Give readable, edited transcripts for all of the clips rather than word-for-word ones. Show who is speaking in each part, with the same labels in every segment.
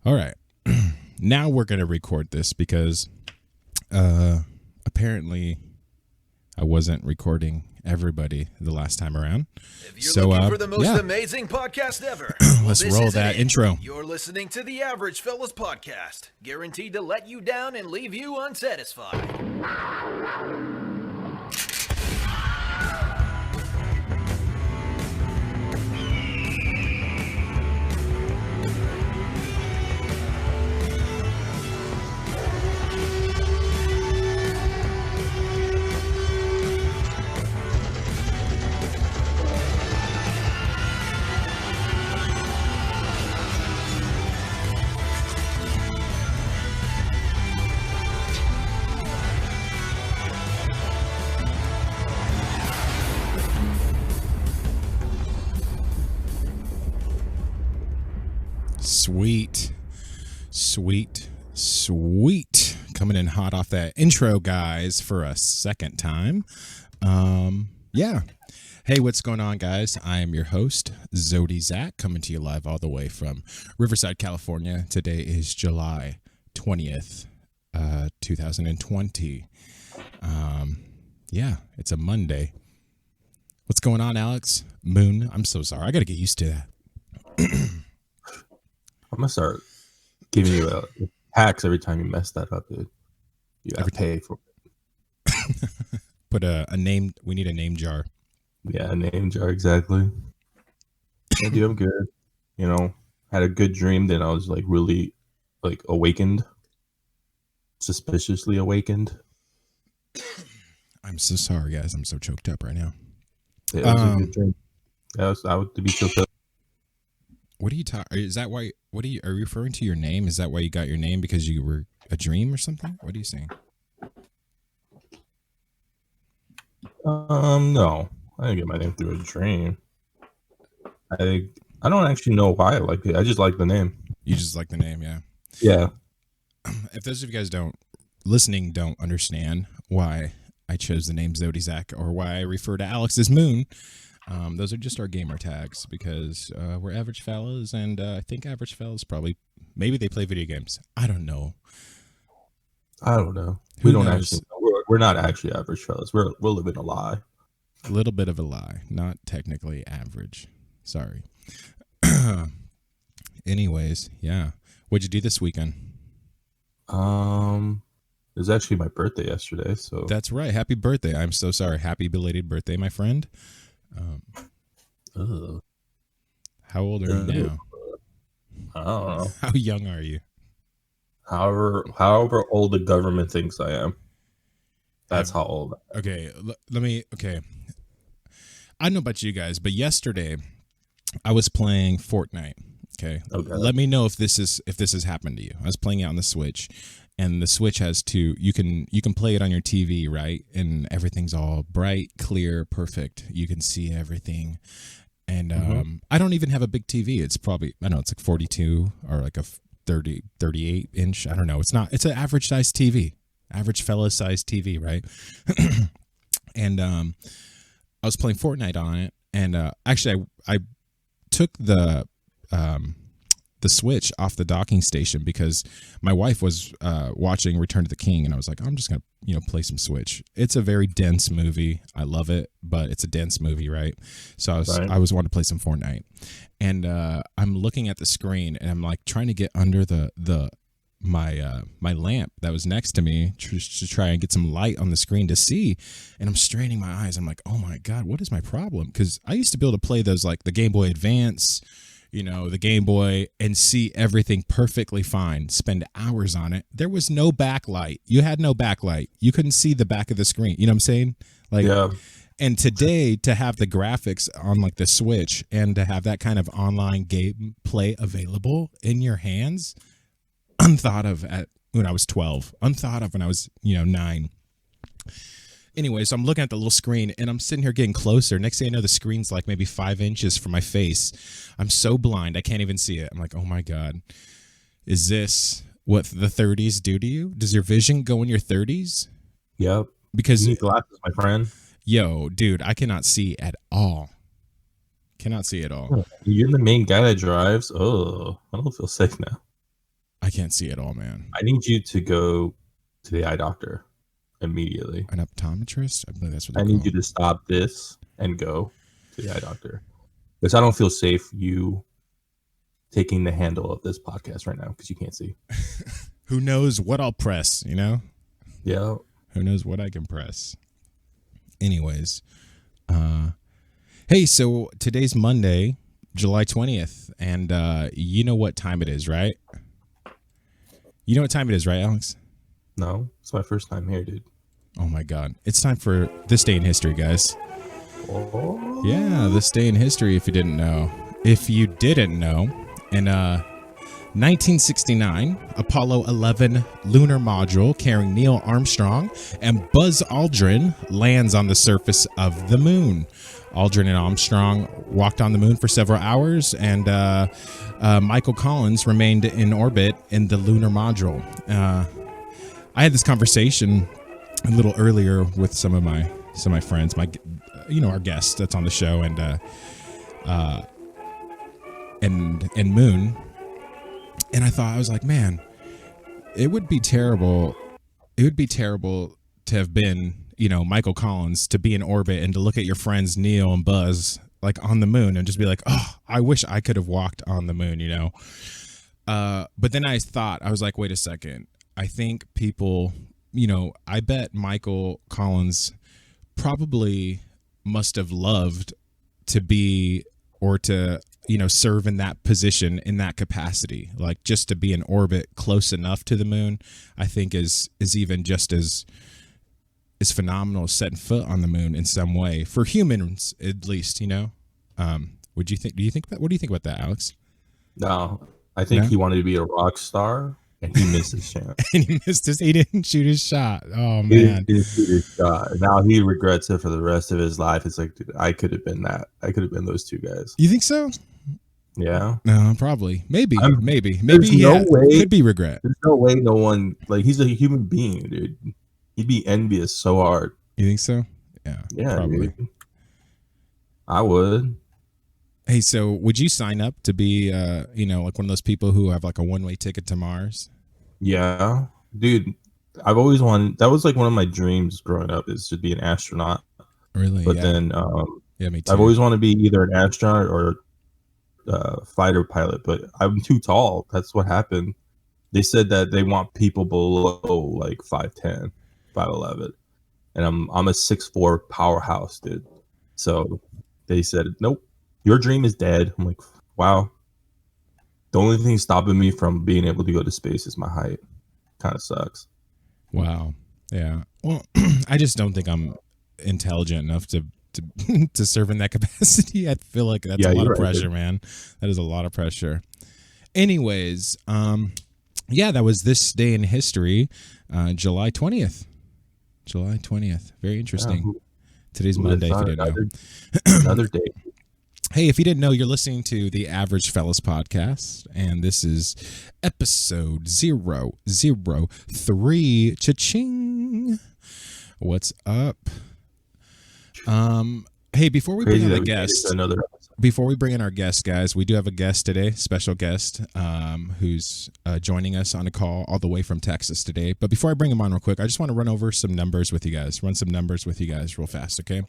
Speaker 1: All right. Now we're going to record this because apparently I wasn't recording everybody the last time around.
Speaker 2: If you're looking for the most amazing podcast ever,
Speaker 1: let's roll that intro.
Speaker 2: You're listening to the Average Fellas Podcast, guaranteed to let you down and leave you unsatisfied.
Speaker 1: Sweet. Coming in hot off that intro, guys, for a second time. Hey, what's going on, guys? I am your host, Zodi Zach, coming to you live all the way from Riverside, California. Today is July 20th, 2020. It's a Monday. What's going on, Alex? Moon, I'm so sorry. I got to get used to that.
Speaker 3: I'm going to start giving you hacks every time you mess that up, dude. You have to pay for
Speaker 1: it. Put a name. We need a name jar.
Speaker 3: Yeah, a name jar, exactly. Yeah, dude, I'm good. You know, had a good dream. Then I was like really like awakened. Suspiciously awakened.
Speaker 1: I'm so sorry, guys. I'm so choked up right now.
Speaker 3: Yeah, it was a good dream. I would be choked up.
Speaker 1: What are you talking? Is that why? Are you referring to your name? Is that why you got your name, because you were a dream or something? What are you saying?
Speaker 3: No, I didn't get my name through a dream. I don't actually know why I like it. I just like the name.
Speaker 1: You just like the name, yeah.
Speaker 3: Yeah.
Speaker 1: If those of you guys don't understand why I chose the name Zodi Zach or why I refer to Alex as Moon. Those are just our gamer tags because we're average fellas, and I think average fellas maybe they play video games. I don't know.
Speaker 3: We don't actually. We're not actually average fellas. We're living a lie.
Speaker 1: A little bit of a lie, not technically average. Sorry. Anyways, yeah. What'd you do this weekend?
Speaker 3: It was actually my birthday yesterday, so
Speaker 1: that's right. Happy birthday! I'm so sorry. Happy belated birthday, my friend. How old are you now?
Speaker 3: I don't know.
Speaker 1: How young are you?
Speaker 3: However old the government thinks I am. That's how old.
Speaker 1: Okay, Okay, I don't know about you guys, but yesterday I was playing Fortnite. Okay. Let me know if this has happened to you. I was playing it on the Switch, and the Switch has you can play it on your TV, right? And everything's all bright, clear, perfect. You can see everything. And I don't even have a big TV. It's probably, I don't know, it's like 42 or like a 38 inch. I don't know. It's an average size TV, average fella size TV, right? And I was playing Fortnite on it, and actually I took the Switch off the docking station because my wife was watching Return to the King, and I was like, I'm just gonna play some Switch. It's a very dense movie. I love it, but it's a dense movie, right? So I was wanting to play some Fortnite, and I'm looking at the screen, and I'm like trying to get under my lamp that was next to me to try and get some light on the screen to see, and I'm straining my eyes. I'm like, oh my god, what is my problem? Because I used to be able to play those like the Game Boy Advance, the Game Boy, and see everything perfectly fine, spend hours on it. There was no backlight. You had no backlight. You couldn't see the back of the screen. You know what I'm saying? Like, yeah. And today, to have the graphics on like the Switch and to have that kind of online gameplay available in your hands, unthought of when I was 12, unthought of when I was 9. Anyway, so I'm looking at the little screen, and I'm sitting here getting closer. Next thing I know, the screen's like maybe 5 inches from my face. I'm so blind, I can't even see it. I'm like, oh my god, is this what the 30s do to you? Does your vision go in your 30s?
Speaker 3: Yep.
Speaker 1: Because
Speaker 3: you need glasses, my friend.
Speaker 1: Yo, dude, I cannot see at all. Cannot see at all.
Speaker 3: You're the main guy that drives. Oh, I don't feel safe now.
Speaker 1: I can't see at all, man.
Speaker 3: I need you to go to the eye doctor immediately.
Speaker 1: An optometrist? I believe that's what
Speaker 3: I
Speaker 1: they
Speaker 3: need
Speaker 1: call
Speaker 3: you to stop this and go to the eye doctor. Because I don't feel safe you taking the handle of this podcast right now because you can't see.
Speaker 1: Who knows what I'll press, you know?
Speaker 3: Yeah.
Speaker 1: Who knows what I can press? Anyways, hey, so today's Monday, July 20th, and you know what time it is, right? You know what time it is, right, Alex?
Speaker 3: No, it's my first time here, dude.
Speaker 1: Oh my God. It's time for This Day in History, guys.
Speaker 3: Oh.
Speaker 1: Yeah, This Day in History, if you didn't know. If you didn't know, in 1969, Apollo 11 lunar module carrying Neil Armstrong and Buzz Aldrin lands on the surface of the moon. Aldrin and Armstrong walked on the moon for several hours, and Michael Collins remained in orbit in the lunar module. I had this conversation a little earlier with some of my friends, our guests that's on the show, and Moon. And I was like, man, it would be terrible. It would be terrible to have been, Michael Collins, to be in orbit and to look at your friends Neil and Buzz like on the moon and just be like, oh, I wish I could have walked on the moon, But then I was like, wait a second. I think people, I bet Michael Collins probably must have loved to be or to serve in that position, in that capacity, like just to be in orbit close enough to the moon, I think is even just as phenomenal as setting foot on the moon in some way, for humans at least, what do you think about that, Alex?
Speaker 3: No, I think he wanted to be a rock star and he missed his chance.
Speaker 1: And he didn't shoot his shot. Oh man.
Speaker 3: He didn't shoot his shot. Now he regrets it for the rest of his life. It's like, dude, I could have been that. I could have been those two guys.
Speaker 1: You think so?
Speaker 3: Yeah.
Speaker 1: No, probably. Maybe. Maybe.
Speaker 3: No way.
Speaker 1: Could be regret.
Speaker 3: There's no way no one, like, he's a human being, dude. He'd be envious so hard.
Speaker 1: You think so? Yeah.
Speaker 3: Yeah,
Speaker 1: probably.
Speaker 3: Dude. I would.
Speaker 1: Hey, so would you sign up to be, like one of those people who have like a one-way ticket to Mars?
Speaker 3: Yeah, dude. I've always wanted. That was like one of my dreams growing up, is to be an astronaut.
Speaker 1: Really?
Speaker 3: But
Speaker 1: yeah.
Speaker 3: then,
Speaker 1: yeah, me too.
Speaker 3: I've always wanted to be either an astronaut or fighter pilot, but I'm too tall. That's what happened. They said that they want people below like 5'10", 5'11", and I'm a 6'4" powerhouse, dude. So they said, nope, your dream is dead. I'm like, wow. The only thing stopping me from being able to go to space is my height. Kind of sucks.
Speaker 1: Wow. Yeah. Well, I just don't think I'm intelligent enough to serve in that capacity. I feel like that's a lot of pressure, man. That is a lot of pressure. Anyways, that was This Day in History, July 20th. July 20th. Very interesting.
Speaker 3: Yeah,
Speaker 1: Today's Monday, if you didn't know.
Speaker 3: Another day.
Speaker 1: Hey, if you didn't know, you're listening to the Average Fellas podcast, and this is episode 003. Cha-ching. What's up? Hey, before we bring in the guest, before we bring in our guest, guys, we do have a guest today, special guest, who's joining us on a call all the way from Texas today. But before I bring him on real quick, I just want to run some numbers with you guys real fast, okay?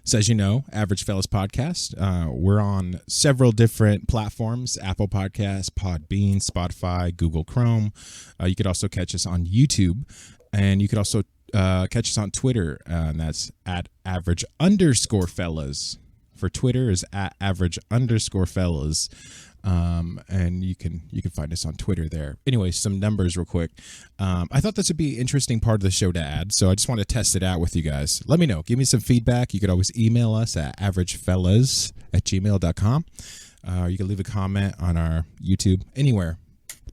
Speaker 1: So as you know, Average Fellas Podcast, we're on several different platforms: Apple Podcasts, Podbean, Spotify, Google Chrome. You could also catch us on YouTube, and you could also catch us on Twitter, and that's at @average_fellas. For Twitter is at @average_fellas. And you can find us on Twitter there. Anyway, some numbers real quick. I thought this would be an interesting part of the show to add, so I just want to test it out with you guys. Let me know. Give me some feedback. You could always email us at averagefellas@gmail.com. Or you can leave a comment on our YouTube, anywhere.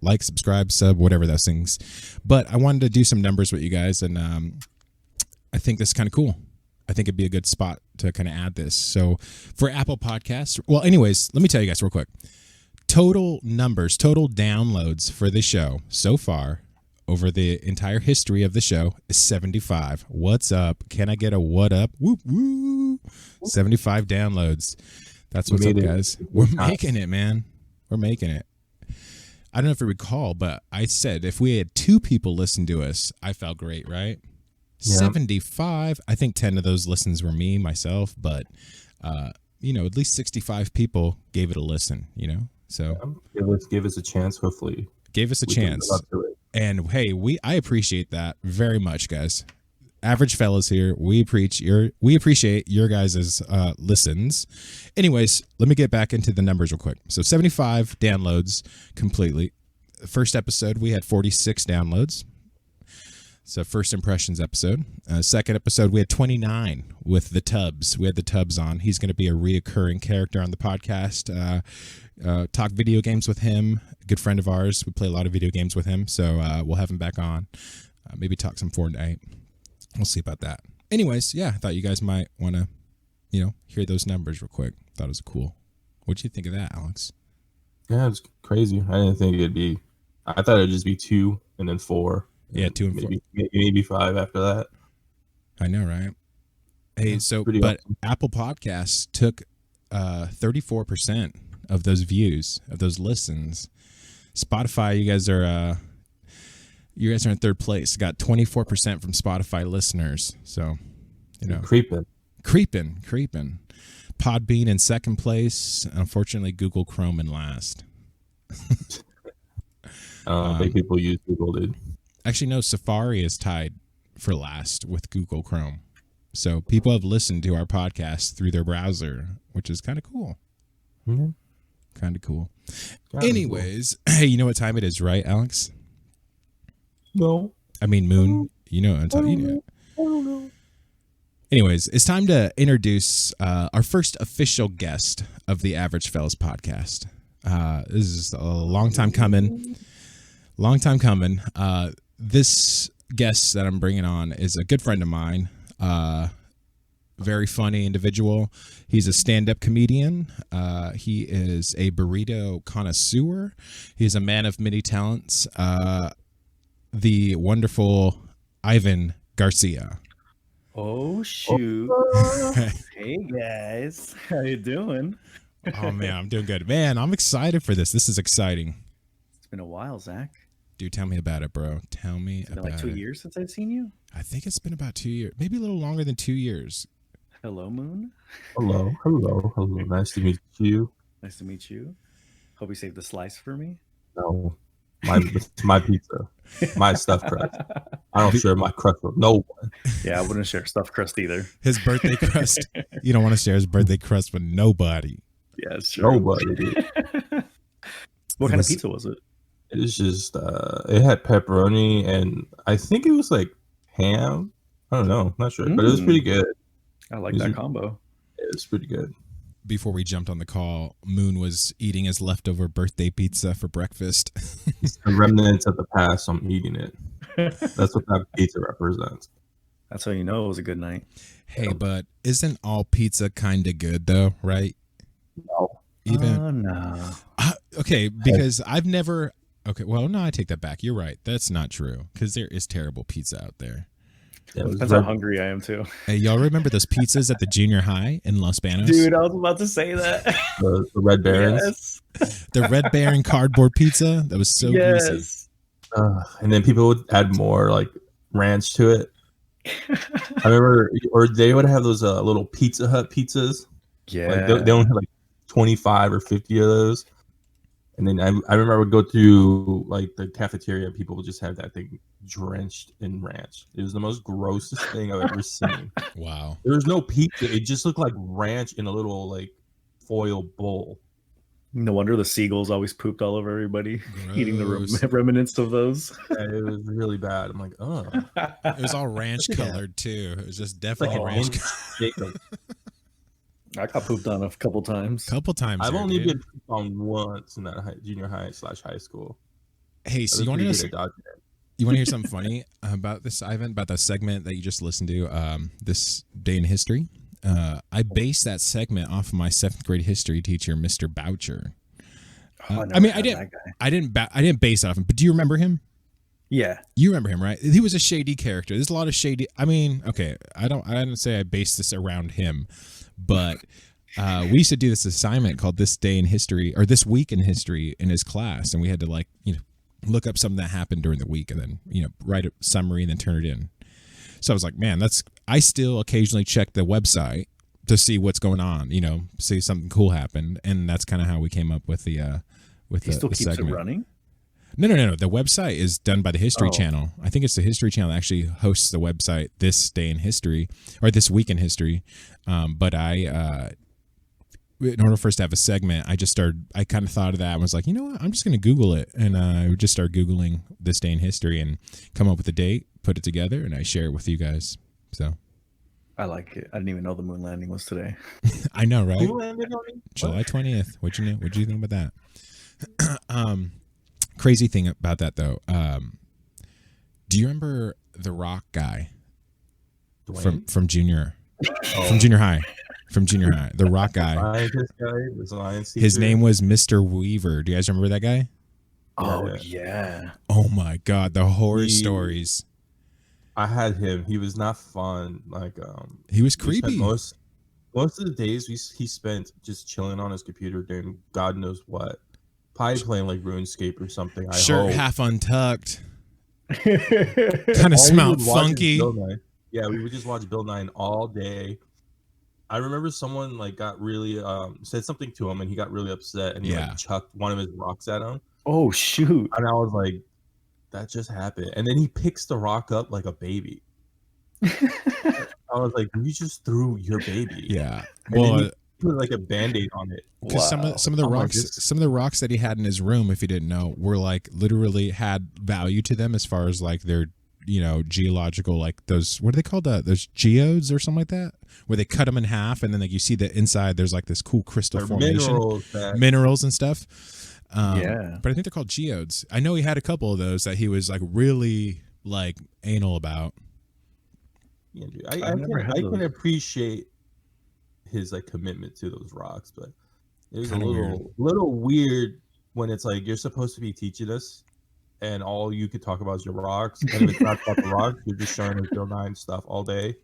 Speaker 1: Like, subscribe, sub, whatever those things. But I wanted to do some numbers with you guys, and I think this is kind of cool. I think it'd be a good spot to kind of add this. So for Apple Podcasts, well, anyways, let me tell you guys real quick. Total downloads for the show so far over the entire history of the show is 75. What's up? Can I get a what up? Whoop, whoop. 75 downloads. That's what's up, guys. We're making it, man. We're making it. I don't know if you recall, but I said if we had 2 people listen to us, I felt great, right?
Speaker 3: Yeah.
Speaker 1: 75. I think 10 of those listens were myself, but at least 65 people gave it a listen, So
Speaker 3: give us a chance. Hopefully,
Speaker 1: gave us a chance.
Speaker 3: Live up to it.
Speaker 1: And hey, I appreciate that very much, guys. Average Fellas here. We appreciate your guys' listens. Anyways, let me get back into the numbers real quick. So 75 downloads completely. First episode, we had 46 downloads. So first impressions episode. Second episode, we had 29 with the Tubbs. We had the Tubbs on. He's going to be a reoccurring character on the podcast. Talk video games with him. A good friend of ours. We play a lot of video games with him. So we'll have him back on. Maybe talk some Fortnite. We'll see about that. Anyways, yeah, I thought you guys might want to, hear those numbers real quick. Thought it was cool. What'd you think of that, Alex?
Speaker 3: Yeah, it's crazy. I didn't think it'd be. I thought it'd just be 2 and then 4.
Speaker 1: Yeah, 2 and 4.
Speaker 3: Maybe 5 after that.
Speaker 1: I know, right? Hey, so but
Speaker 3: awesome.
Speaker 1: Apple Podcasts took 34% of those views, of those listens. Spotify, you guys are in third place. Got 24% from Spotify listeners. So,
Speaker 3: Creeping.
Speaker 1: Podbean in second place. Unfortunately, Google Chrome in last.
Speaker 3: I think people use Google, dude.
Speaker 1: Actually, no, Safari is tied for last with Google Chrome. So people have listened to our podcast through their browser, which is kind of cool.
Speaker 3: Mm-hmm.
Speaker 1: Kind of cool. Anyways, hey, you know what time it is, right, Alex?
Speaker 3: No.
Speaker 1: I mean, Moon. You know what I'm talking about.
Speaker 3: I don't know.
Speaker 1: Anyways, it's time to introduce our first official guest of the Average Fellas podcast. This is a long time coming. This guest that I'm bringing on is a good friend of mine. Very funny individual. He's a stand-up comedian. He is a burrito connoisseur. He's a man of many talents. The wonderful Ivan Garcia.
Speaker 4: Oh shoot. Hey guys, how you doing?
Speaker 1: Oh man, I'm doing good. Man, I'm excited for this. This is exciting.
Speaker 4: It's been a while, Zach.
Speaker 1: Dude, tell me about it, bro. Tell me
Speaker 4: It's been
Speaker 1: about
Speaker 4: like 2
Speaker 1: it.
Speaker 4: years since I've seen you.
Speaker 1: I think it's been about 2 years, maybe a little longer than 2 years.
Speaker 4: Hello, Moon.
Speaker 3: Hello. Nice to meet you.
Speaker 4: Nice to meet you. Hope you saved the slice for me.
Speaker 3: No, it's my pizza, my stuffed crust. I don't share my crust with no one.
Speaker 4: Yeah, I wouldn't share stuffed crust either.
Speaker 1: His birthday crust. You don't want to share his birthday crust with nobody.
Speaker 4: Yeah, it's true.
Speaker 3: Nobody, dude.
Speaker 4: What kind of pizza was it?
Speaker 3: It was just it had pepperoni and I think it was like ham. I don't know, not sure, but it was pretty good.
Speaker 4: I like that combo.
Speaker 3: It was pretty good.
Speaker 1: Before we jumped on the call, Moon was eating his leftover birthday pizza for breakfast.
Speaker 3: It's the remnants of the past. I'm eating it. That's what that pizza represents.
Speaker 4: That's how you know it was a good night.
Speaker 1: Hey, but isn't all pizza kind of good though, right?
Speaker 3: No.
Speaker 1: Even
Speaker 4: no.
Speaker 1: okay, because I've never. Okay, well, no, I take that back. You're right. That's not true because there is terrible pizza out there.
Speaker 3: Yeah,
Speaker 4: That's how hungry I am too.
Speaker 1: Hey, y'all remember those pizzas at the junior high in Los Banos?
Speaker 4: Dude, I was about to say that.
Speaker 3: the Red Barons.
Speaker 4: Yes.
Speaker 1: The Red Baron cardboard pizza that was so greasy.
Speaker 3: And then people would add more like ranch to it. I remember, or they would have those little Pizza Hut pizzas.
Speaker 4: Yeah.
Speaker 3: Like they only had like 25 or 50 of those. And then I remember I would go through like the cafeteria. People would just have that thing drenched in ranch. It was the most grossest thing I've ever seen.
Speaker 1: Wow.
Speaker 3: There was no pizza. It just looked like ranch in a little like foil bowl.
Speaker 4: No wonder the seagulls always pooped all over everybody,
Speaker 1: Gross.
Speaker 4: eating the remnants of those.
Speaker 3: Yeah, it was really bad. I'm like, oh.
Speaker 1: It was all ranch colored too. It was just definitely
Speaker 3: Like
Speaker 1: ranch.
Speaker 4: I got pooped on a couple times.
Speaker 1: Couple times.
Speaker 3: I've
Speaker 1: there,
Speaker 3: only
Speaker 1: dude.
Speaker 3: been pooped on once in that junior high/high school.
Speaker 1: Hey, so
Speaker 3: I
Speaker 1: you want
Speaker 3: was
Speaker 1: to
Speaker 3: pretty good at dodging it.
Speaker 1: You want to hear something funny about this, Ivan? About that segment that you just listened to, this day in history? I based that segment off of my 7th grade history teacher, Mr. Boucher. I mean, I didn't base it off him, but do you remember him?
Speaker 4: Yeah.
Speaker 1: You remember him, right? He was a shady character. There's a lot of shady. I mean, okay, I didn't say I based this around him, but we used to do this assignment called This Day in History or This Week in History in his class. And we had to like, look up something that happened during the week and then, write a summary and then turn it in. So I was like, man, I still occasionally check the website to see what's going on, see something cool happen. And that's kind of how we came up with the,
Speaker 4: He still
Speaker 1: the
Speaker 4: keeps
Speaker 1: segment.
Speaker 4: it running?
Speaker 1: No. The website is done by the History Channel. I think it's the History Channel that actually hosts the website This Day in History or This Week in History. But in order for us to have a segment, I kind of thought of that and was like, you know what? I'm just going to Google it. And I would just start Googling This Day in History and come up with a date, put it together, and I share it with you guys. So
Speaker 4: I like it. I didn't even know the moon landing was today.
Speaker 1: I know, right?
Speaker 3: Who landed on it?
Speaker 1: July 20th. What'd you think about that? Crazy thing about that though. Do you remember the rock guy from junior high? From junior high, the rock guy.
Speaker 3: Scientist guy, the science
Speaker 1: His
Speaker 3: teacher.
Speaker 1: name was Mr. Weaver. Do you guys remember that guy?
Speaker 4: Oh, yeah.
Speaker 1: Oh my God, the horror stories.
Speaker 3: I had him. He was not fun. Like
Speaker 1: he was
Speaker 3: we spent
Speaker 1: creepy.
Speaker 3: Most of the days he spent just chilling on his computer doing God knows what. Probably playing like RuneScape or something.
Speaker 1: Shirt half untucked. Kind of smelled funky.
Speaker 3: Yeah, we would just watch Bill 9 all day. I remember someone like got really said something to him and he got really upset and he like chucked one of his rocks at him.
Speaker 4: Oh shoot.
Speaker 3: And I was like, that just happened. And then he picks the rock up like a baby. I was like, you just threw your baby.
Speaker 1: Yeah.
Speaker 3: And then he put like a Band-Aid on it.
Speaker 1: Because some of the rocks that he had in his room, if you didn't know, were like literally had value to them as far as like their geological, like those, what are they called? Those geodes or something like that, where they cut them in half and then like you see the inside. There's like this cool crystal formation, minerals and stuff. But I think they're called geodes. I know he had a couple of those that he was like really like anal about.
Speaker 3: Yeah, dude. I can appreciate his like commitment to those rocks, but it was kind of little weird when it's like you're supposed to be teaching us and all you could talk about is your rocks. And if it's not about the rocks, you're just showing us Bill 9 stuff all day.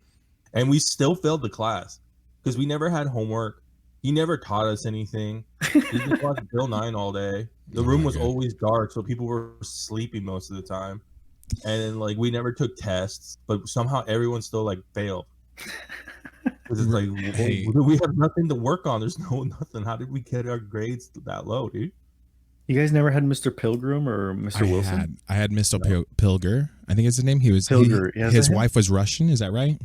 Speaker 3: And we still failed the class because we never had homework. He never taught us anything. We just watched Bill 9 all day. The room was always dark, so people were sleeping most of the time. And like we never took tests, but somehow everyone still like failed. Because it's like, we have nothing to work on. There's nothing. How did we get our grades that low, dude?
Speaker 4: You guys never had Mr. Pilgrim or Mr. Wilson?
Speaker 1: I had Mr. Pilger. I think it's his name. He was
Speaker 4: Pilger.
Speaker 1: His wife was Russian. Is that right?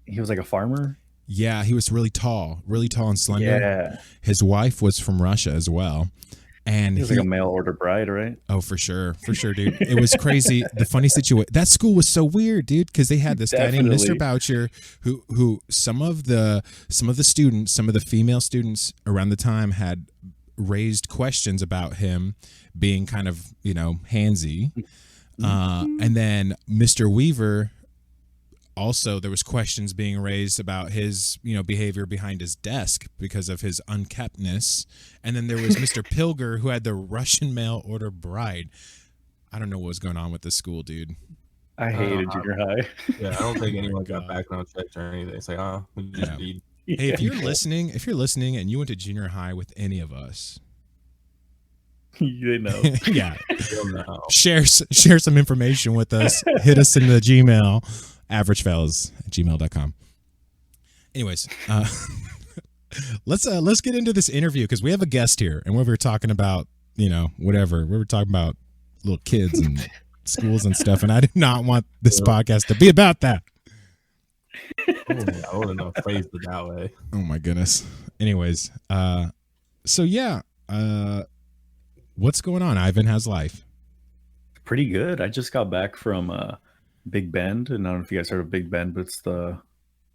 Speaker 4: He was like a farmer.
Speaker 1: Yeah, he was really tall and slender.
Speaker 4: Yeah.
Speaker 1: His wife was from Russia as well. And
Speaker 4: he was like a mail order bride, right?
Speaker 1: Oh, for sure, dude. It was crazy. The funny situation. That school was so weird, dude, because they had this guy named Mr. Boucher, who some of the students, some of the female students around the time had raised questions about him being kind of handsy, and then Mr. Weaver. Also, there was questions being raised about his, behavior behind his desk because of his unkeptness. And then there was Mr. Pilger, who had the Russian mail order bride. I don't know what was going on with this school, dude.
Speaker 4: I hated junior high.
Speaker 3: Yeah, I don't think anyone got background checks or anything. It's like, we just need.
Speaker 1: Hey, if you're listening and you went to junior high with any of us,
Speaker 4: you know.
Speaker 1: Yeah. Share some information with us. Hit us in the Gmail. averagefellas@gmail.com. Anyways, let's get into this interview because we have a guest here and we were talking about whatever we were talking about, little kids and schools and stuff, and I did not want this podcast to be about that.
Speaker 3: I wouldn't have phrased it that way.
Speaker 1: Oh my goodness. Anyways, so yeah, what's going on, Ivan? How's life?
Speaker 4: Pretty good. I just got back from Big Bend, and I don't know if you guys heard of Big Bend, but it's the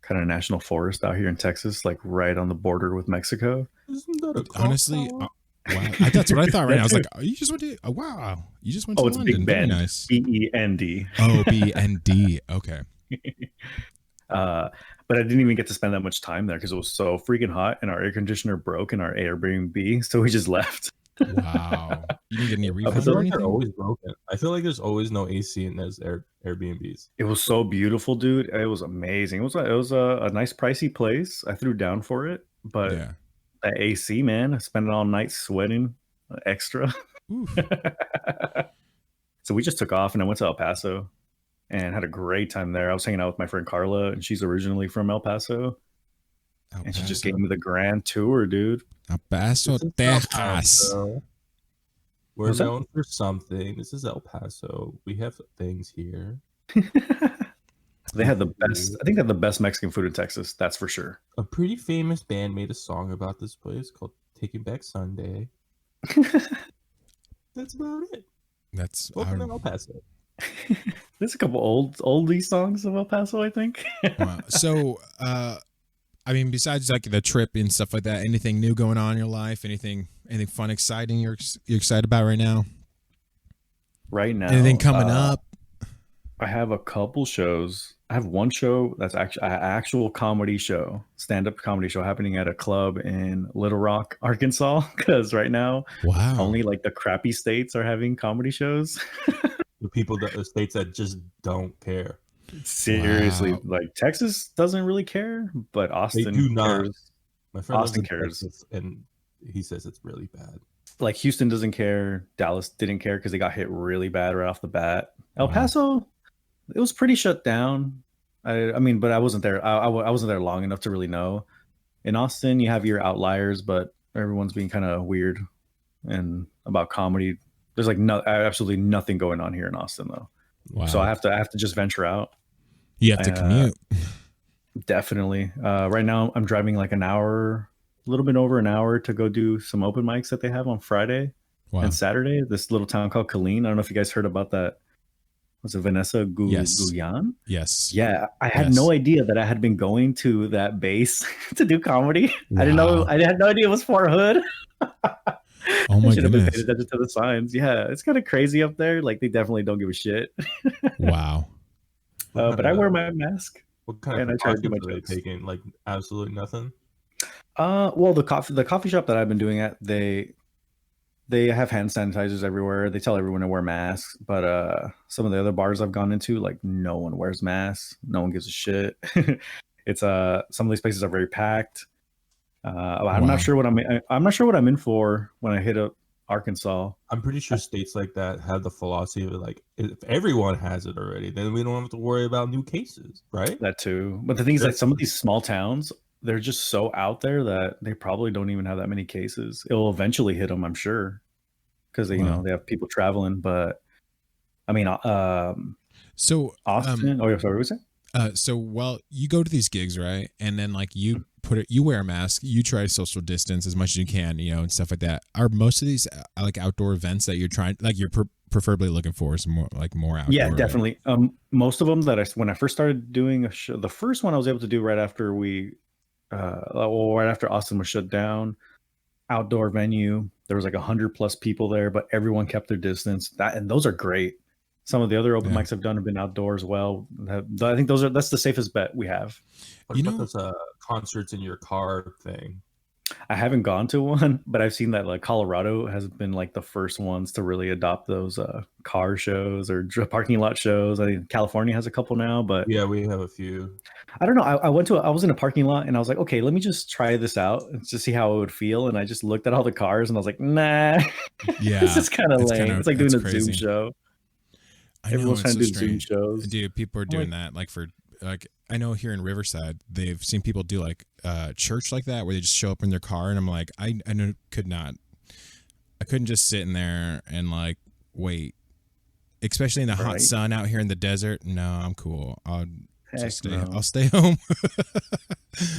Speaker 4: kind of national forest out here in Texas, like right on the border with Mexico.
Speaker 1: Honestly, wow, that's what I thought. Right now, I was like, you just went to you just went to London.
Speaker 4: Big Bend.
Speaker 1: Very nice.
Speaker 4: BEND.
Speaker 1: Oh, BND. Okay.
Speaker 4: But I didn't even get to spend that much time there because it was so freaking hot, and our air conditioner broke in our Airbnb, so we just left.
Speaker 1: Wow. You didn't get any refunds
Speaker 3: I feel
Speaker 1: or
Speaker 3: like
Speaker 1: anything?
Speaker 3: they're always broken. I feel like there's always no AC in those Airbnbs.
Speaker 4: It was so beautiful, dude. It was amazing. It was a nice pricey place. I threw down for it, but That AC, man. I spent it all night sweating extra.
Speaker 1: Oof.
Speaker 4: So we just took off and I went to El Paso and had a great time there. I was hanging out with my friend Carla, and she's originally from El Paso.
Speaker 1: El
Speaker 4: And she just
Speaker 1: Paso.
Speaker 4: gave me the grand tour, dude.
Speaker 1: El Paso,
Speaker 3: This is El
Speaker 1: Texas.
Speaker 3: Paso. We're
Speaker 4: What's that?
Speaker 3: known for something. This is El Paso. We have things here.
Speaker 4: They had the best. I think they have the best Mexican food in Texas. That's for sure.
Speaker 3: A pretty famous band made a song about this place called Taking Back Sunday. That's about it.
Speaker 1: That's
Speaker 3: Welcome to El Paso.
Speaker 4: There's a couple oldie songs of El Paso, I think.
Speaker 1: wow. So, I mean, besides like the trip and stuff like that, anything new going on in your life? Anything fun, exciting you're excited about right now?
Speaker 4: Right now,
Speaker 1: Anything coming up?
Speaker 4: I have a couple shows. I have one show that's actually an actual comedy show, stand-up comedy show happening at a club in Little Rock, Arkansas. Because right now,
Speaker 1: Wow.
Speaker 4: only like the crappy states are having comedy shows.
Speaker 3: The states that just don't care.
Speaker 4: Seriously,
Speaker 1: Wow.
Speaker 4: like Texas doesn't really care, but Austin
Speaker 3: They do not.
Speaker 4: cares.
Speaker 3: My friend
Speaker 4: Austin
Speaker 3: lives in
Speaker 4: cares.
Speaker 3: Texas, and he says it's really bad.
Speaker 4: Like Houston doesn't care. Dallas didn't care because they got hit really bad right off the bat. El
Speaker 1: Wow.
Speaker 4: Paso, it was pretty shut down. I mean, but I wasn't there. I wasn't there long enough to really know. In Austin, you have your outliers, but everyone's being kind of weird and about comedy. There's like absolutely nothing going on here in Austin though.
Speaker 1: Wow.
Speaker 4: So I have to just venture out.
Speaker 1: You have to commute.
Speaker 4: Definitely. Right now, I'm driving like an hour, a little bit over an hour to go do some open mics that they have on Friday
Speaker 1: Wow.
Speaker 4: and Saturday. This little town called Colleen. I don't know if you guys heard about that. Was it Vanessa
Speaker 1: Yes.
Speaker 4: Guyan?
Speaker 1: Yes.
Speaker 4: Yeah, I had
Speaker 1: Yes.
Speaker 4: no idea that I had been going to that base to do comedy. I didn't know.
Speaker 1: Wow.
Speaker 4: I had no idea it was Fort Hood.
Speaker 1: Oh my
Speaker 4: I should have been
Speaker 1: goodness.
Speaker 4: paying attention to the signs. Yeah, it's kind of crazy up there. Like they definitely don't give a shit.
Speaker 1: Wow.
Speaker 4: But I wear my mask.
Speaker 3: What kind
Speaker 4: and
Speaker 3: of
Speaker 4: I try to do
Speaker 3: precautions
Speaker 4: my
Speaker 3: are they
Speaker 4: jokes.
Speaker 3: taking? Like absolutely nothing.
Speaker 4: Well, the coffee shop that I've been doing at, they have hand sanitizers everywhere. They tell everyone to wear masks, but some of the other bars I've gone into, like no one wears masks. No one gives a shit. It's some of these places are very packed. I'm
Speaker 1: Wow.
Speaker 4: not sure what I'm not sure what I'm in for when I hit up Arkansas.
Speaker 3: I'm pretty sure states like that have the philosophy of like, if everyone has it already, then we don't have to worry about new cases, right?
Speaker 4: That too. But the thing is, like some of these small towns, they're just so out there that they probably don't even have that many cases. It will eventually hit them, I'm sure, because they,
Speaker 1: Wow.
Speaker 4: they have people traveling. But I mean,
Speaker 1: So,
Speaker 4: Austin. Oh, yeah, sorry, what was it?
Speaker 1: so well, you go to these gigs, right? And then like you you wear a mask, you try to social distance as much as you can, and stuff like that. Are most of these like outdoor events that you're trying, like you're preferably looking for some more outdoor?
Speaker 4: Yeah, definitely. Most of them that when I first started doing a show, the first one I was able to do right after right after Austin was shut down, outdoor venue. There was like 100+ people there, but everyone kept their distance. And those are great. Some of the other open mics I've done have been outdoors. Well, I think that's the safest bet we have.
Speaker 3: What about those concerts in your car thing?
Speaker 4: I haven't gone to one, but I've seen that like Colorado has been like the first ones to really adopt those car shows or parking lot shows. I think California has a couple now, but
Speaker 3: yeah, we have a few.
Speaker 4: I don't know. I was in a parking lot and I was like, okay, let me just try this out and just see how it would feel. And I just looked at all the cars and I was like, nah,
Speaker 1: Yeah,
Speaker 4: this is kind of lame. It's like doing a
Speaker 1: crazy.
Speaker 4: Zoom show.
Speaker 1: Everyone's
Speaker 4: trying to do Zoom shows.
Speaker 1: Dude, people are doing that like for like, I know here in Riverside, they've seen people do like church like that where they just show up in their car, and I'm like, I couldn't just sit in there and like wait, especially in the hot sun out here in the desert. No, I'm cool. I'll stay home.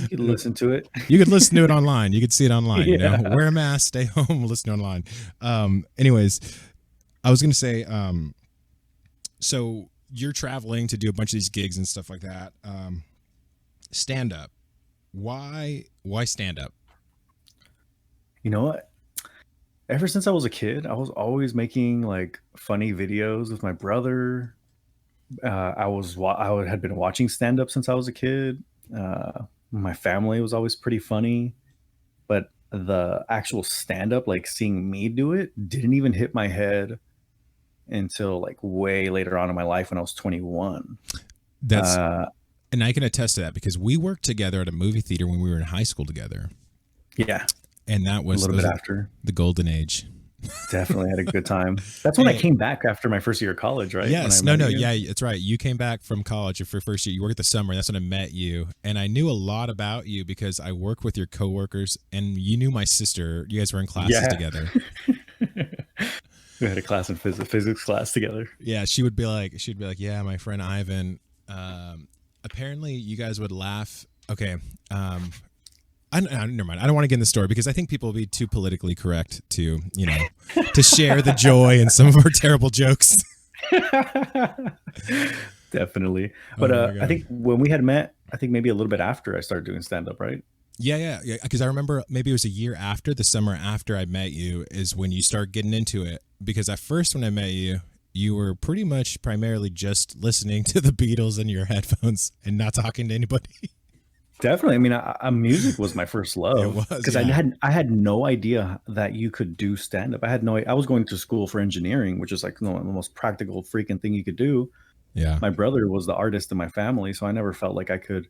Speaker 4: You could listen to it.
Speaker 1: You could listen to it online. You could see it online.
Speaker 4: Yeah.
Speaker 1: Wear a mask, stay home, listen online. Anyways, I was gonna say, so you're traveling to do a bunch of these gigs and stuff like that. Stand up. Why stand up? You know
Speaker 4: what? Ever since I was a kid, I was always making like funny videos with my brother. I had been watching stand up since I was a kid. My family was always pretty funny, but the actual stand up, like seeing me do it, didn't even hit my head until like way later on in my life when I was 21.
Speaker 1: And I can attest to that because we worked together at a movie theater when we were in high school together.
Speaker 4: Yeah.
Speaker 1: And that
Speaker 4: A
Speaker 1: was
Speaker 4: little bit after.
Speaker 1: the golden age.
Speaker 4: Definitely had a good time. That's when I
Speaker 1: Hey.
Speaker 4: came back after my first year of college, right?
Speaker 1: Yes,
Speaker 4: When I met you.
Speaker 1: yeah, it's right. You came back from college for your first year. You worked the summer. That's when I met you, and I knew a lot about you because I work with your coworkers, and you knew my sister. You guys were in classes
Speaker 4: Yeah.
Speaker 1: together.
Speaker 4: We had a class in physics class together.
Speaker 1: Yeah, she'd be like, yeah, my friend Ivan. Apparently, you guys would laugh. Okay, never mind. I don't want to get in the story because I think people will be too politically correct to, to share the joy in some of our terrible jokes.
Speaker 4: Definitely. But I think when we had met, I think maybe a little bit after I started doing stand-up, right?
Speaker 1: Yeah. Because I remember maybe it was a year after, the summer after I met you is when you start getting into it. Because at first when I met you, you were pretty much primarily just listening to the Beatles in your headphones and not talking to anybody.
Speaker 4: Definitely. I mean, music was my first love.
Speaker 1: It was,
Speaker 4: because
Speaker 1: yeah.
Speaker 4: I had no idea that you could do stand up. I was going to school for engineering, which is like the most practical freaking thing you could do.
Speaker 1: Yeah.
Speaker 4: My brother was the artist in my family, so I never felt like I could,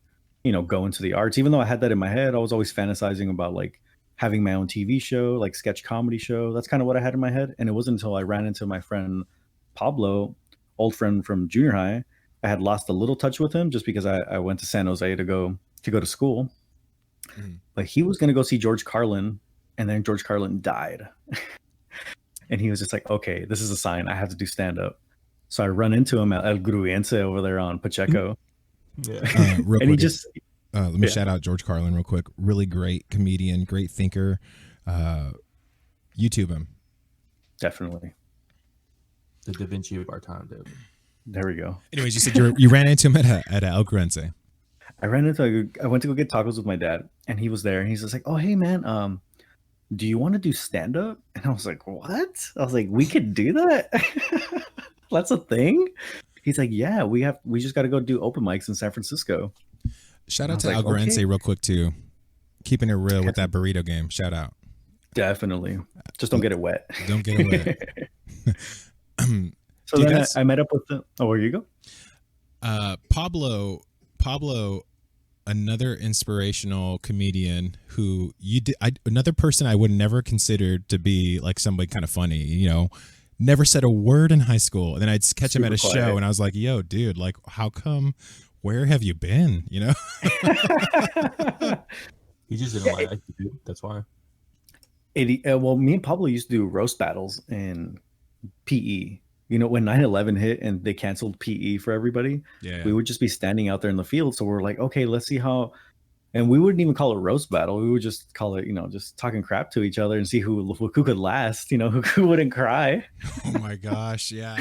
Speaker 4: go into the arts. Even though I had that in my head, I was always fantasizing about like having my own TV show, like sketch comedy show. That's kind of what I had in my head. And it wasn't until I ran into my friend Pablo, old friend from junior high. I had lost a little touch with him just because I went to San Jose to go to school. But he was going to go see George Carlin, and then George Carlin died. And he was just like, okay, this is a sign. I have to do stand up. So I run into him at El Gruyense over there on Pacheco.
Speaker 3: Yeah.
Speaker 4: And he just
Speaker 1: let me shout out George Carlin real quick. Really great comedian, great thinker. YouTube him.
Speaker 4: Definitely.
Speaker 3: The Da Vinci of our time, David.
Speaker 4: There we go.
Speaker 1: Anyways, you said you ran into him at El Gruyense.
Speaker 4: I went to go get tacos with my dad, and he was there, and he's just like, oh, hey man, do you want to do stand up? And I was like, what? I was like, we could do that? That's a thing? He's like, yeah, we just got to go do open mics in San Francisco.
Speaker 1: Shout out to El Gruyense real quick too. Keeping it real with that burrito game. Shout out.
Speaker 4: Definitely. Just don't get it wet.
Speaker 1: Don't get it wet.
Speaker 4: So then I met up with the. Oh, where you go?
Speaker 1: Pablo, another inspirational comedian who another person I would never consider to be like somebody kind of funny, never said a word in high school. And then I'd catch him at a show and I was like, yo, dude, like, how come, where have you been?
Speaker 3: He just didn't like it. That's why.
Speaker 4: Well, me and Pablo used to do roast battles in PE. When 9/11 hit and they canceled PE for everybody, we would just be standing out there in the field. So we're like, okay, let's see how. And we wouldn't even call it roast battle. We would just call it, just talking crap to each other and see who could last. Who wouldn't cry.
Speaker 1: Oh my gosh, yeah.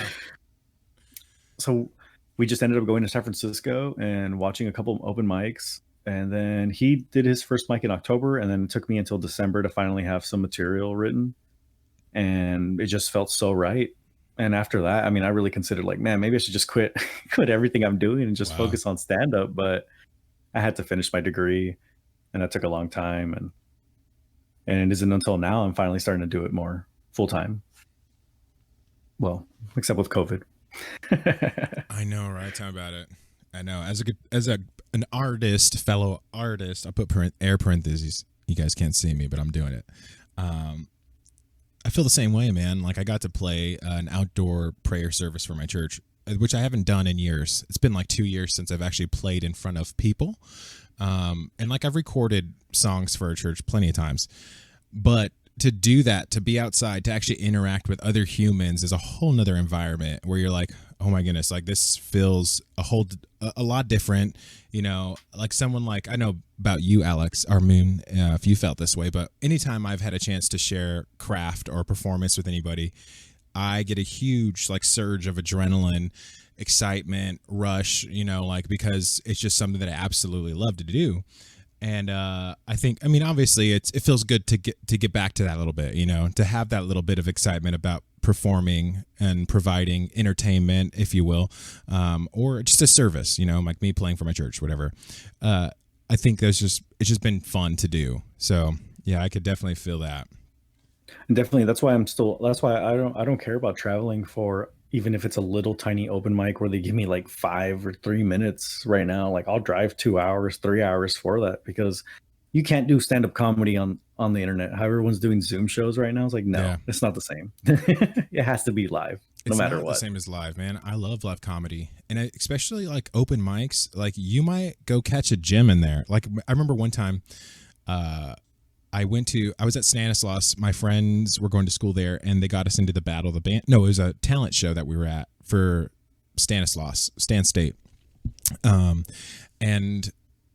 Speaker 4: So we just ended up going to San Francisco and watching a couple of open mics. And then he did his first mic in October, and then it took me until December to finally have some material written. And it just felt so right. And after that, I mean, I really considered like, man, maybe I should just quit everything I'm doing and just focus on stand up. But I had to finish my degree, and that took a long time. And it isn't until now I'm finally starting to do it more full time. Well, except with COVID.
Speaker 1: I know, right? Tell me about it. I know. As an artist, fellow artist, I put air parentheses. You guys can't see me, but I'm doing it. I feel the same way, man. Like I got to play an outdoor prayer service for my church, which I haven't done in years. It's been like 2 years since I've actually played in front of people. And like I've recorded songs for our church plenty of times, but to do that, to be outside, to actually interact with other humans is a whole nother environment where you're like, oh my goodness, like this feels a lot different, like someone like, I know about you, Alex, our moon, if you felt this way, but anytime I've had a chance to share craft or performance with anybody, I get a huge like surge of adrenaline, excitement, rush, like, because it's just something that I absolutely love to do. And I think, I mean, obviously it feels good to get back to that a little bit, to have that little bit of excitement about performing and providing entertainment, if you will, or just a service, like me playing for my church, whatever. I think it's just been fun to do. So yeah, I could definitely feel that.
Speaker 4: And definitely, that's why I don't care about traveling for, even if it's a little tiny open mic where they give me like 5 or 3 minutes right now. Like I'll drive 2 hours, 3 hours for that, because you can't do stand-up comedy on on the internet. How everyone's doing Zoom shows right now. It's like, no,
Speaker 1: Yeah.
Speaker 4: it's not the same. It has to be live, no
Speaker 1: It's
Speaker 4: matter
Speaker 1: not
Speaker 4: what.
Speaker 1: the same as live, man. I love live comedy, and especially like open mics. Like you might go catch a gem in there. Like I remember one time, I was at Stanislaus. My friends were going to school there, and they got us into the Battle of the Band. No, it was a talent show that we were at for Stanislaus, Stan State. And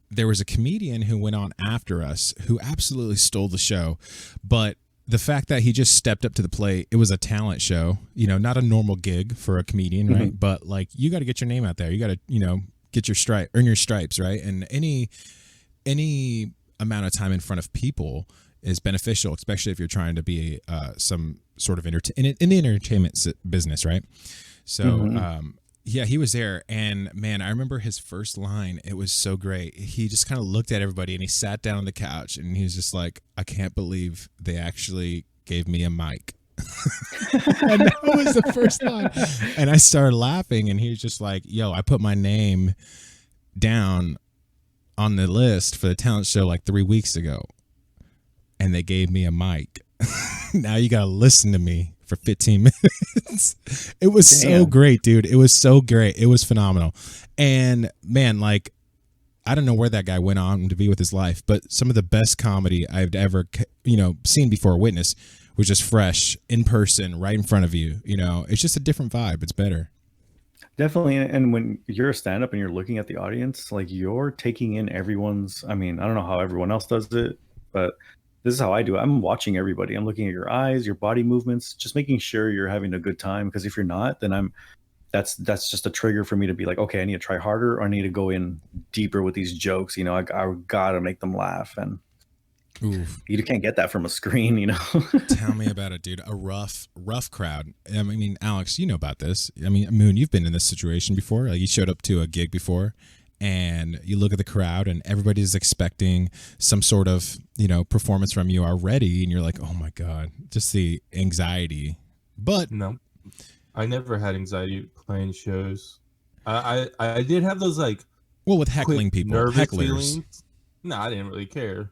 Speaker 1: there was a comedian who went on after us who absolutely stole the show. But the fact that he just stepped up to the plate, it was a talent show, not a normal gig for a comedian, right?
Speaker 4: Mhm.
Speaker 1: But like, you got to get your name out there. You got to, get your earn your stripes, right? And any amount of time in front of people is beneficial, especially if you're trying to be some sort of in the entertainment business, right? So,
Speaker 4: Mhm.
Speaker 1: yeah, he was there, and man, I remember his first line. It was so great. He just kind of looked at everybody, and he sat down on the couch, and he was just like, "I can't believe they actually gave me a mic." And that was the first line, and I started laughing, and he was just like, "Yo, I put my name down on the list for the talent show like 3 weeks ago, and they gave me a mic. Now you gotta listen to me for 15 minutes." It was so
Speaker 4: Damn.
Speaker 1: great, dude. It was so great. It was phenomenal. And man, like, I don't know where that guy went on to be with his life, but some of the best comedy I've ever, seen before or witnessed was just fresh, in person, right in front of you. It's just a different vibe. It's better.
Speaker 4: Definitely. And when you're a stand up and you're looking at the audience, like you're taking in everyone's, I mean, I don't know how everyone else does it, but this is how I do it. I'm watching everybody. I'm looking at your eyes, your body movements, just making sure you're having a good time. Because if you're not, then that's just a trigger for me to be like, okay, I need to try harder, or I need to go in deeper with these jokes. I gotta make them laugh, and
Speaker 1: Oof.
Speaker 4: you can't get that from a screen.
Speaker 1: Tell me about it, dude. A rough crowd. I mean, Alex, you know about this. I mean, Moon, you've been in this situation before. Like, you showed up to a gig before, and you look at the crowd, and everybody's expecting some sort of, performance from you already, and you're like, oh my god, just the anxiety. But
Speaker 3: No, I never had anxiety playing shows. I did have those like
Speaker 1: well, with heckling
Speaker 3: quick
Speaker 1: people,
Speaker 3: nervous
Speaker 1: hecklers.
Speaker 3: feelings. No, I didn't really care.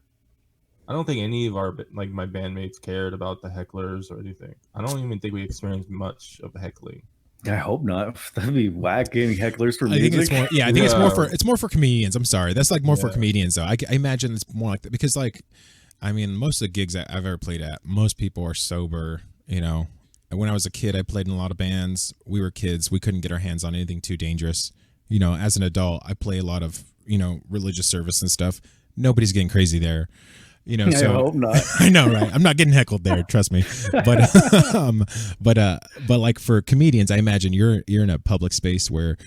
Speaker 3: I don't think any of our my bandmates cared about the hecklers or anything. I don't even think we experienced much of heckling.
Speaker 4: I hope not. That'd be whack getting hecklers for
Speaker 1: I
Speaker 4: music.
Speaker 1: think it's more. Yeah, I think it's more for comedians. I'm sorry, that's like more for
Speaker 3: Yeah.
Speaker 1: comedians though. I imagine it's more like that because, like, I mean, most of the gigs that I've ever played at, most people are sober. When I was a kid, I played in a lot of bands. We were kids. We couldn't get our hands on anything too dangerous. As an adult, I play a lot of religious service and stuff. Nobody's getting crazy there.
Speaker 4: I
Speaker 1: So
Speaker 4: hope not.
Speaker 1: I know, right? I'm not getting heckled there, trust me. But but like for comedians, I imagine you're in a public space where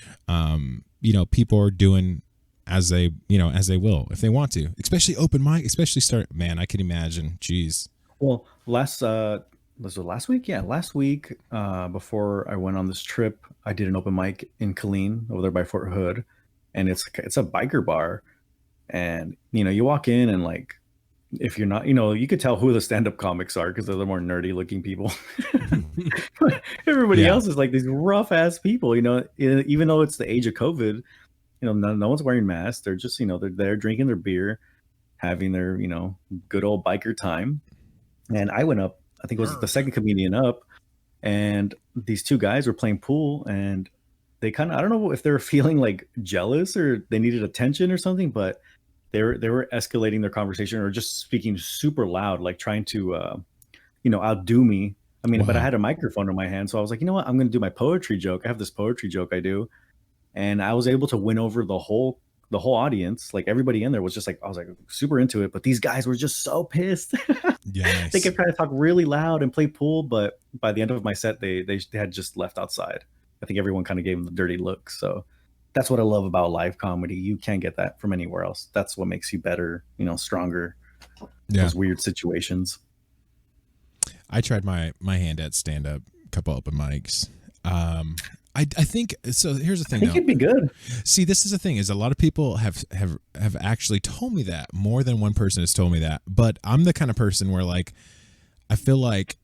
Speaker 1: people are doing as they will if they want to, especially open mic, especially start. Man, I can imagine. Jeez.
Speaker 4: Well, was it last week? Yeah, last week, before I went on this trip, I did an open mic in Killeen over there by Fort Hood, and it's a biker bar, and you walk in and like, if you're not, you could tell who the stand-up comics are because they're the more nerdy looking people. Everybody
Speaker 1: Yeah.
Speaker 4: else is like these rough ass people, even though it's the age of COVID, no one's wearing masks. They're just, they're there drinking their beer, having their, good old biker time. And I went up, I think it was the second comedian up, and these two guys were playing pool, and they kind of, I don't know if they were feeling like jealous or they needed attention or something, but they were escalating their conversation or just speaking super loud, like trying to outdo me. I mean, but I
Speaker 1: Wow.
Speaker 4: had a microphone in my hand, so I was like, you know what, I'm going to do my poetry joke. I have this poetry joke I do, and I was able to win over the whole audience. Like everybody in there was just like, I was like super into it, but these guys were just so pissed.
Speaker 1: Yes.
Speaker 4: They kept trying to talk really loud and play pool, but by the end of my set, they had just left outside. I think everyone kind of gave them the dirty look. So that's what I love about live comedy. You can't get that from anywhere else. That's what makes you better, stronger.
Speaker 1: Yeah.
Speaker 4: Those weird situations.
Speaker 1: I tried my hand at stand up, couple open mics. I think so. Here's the
Speaker 4: I
Speaker 1: thing,
Speaker 4: think
Speaker 1: though.
Speaker 4: it'd be good.
Speaker 1: See, this is the thing: is a lot of people have actually told me that. More than one person has told me that. But I'm the kind of person where, like, I feel like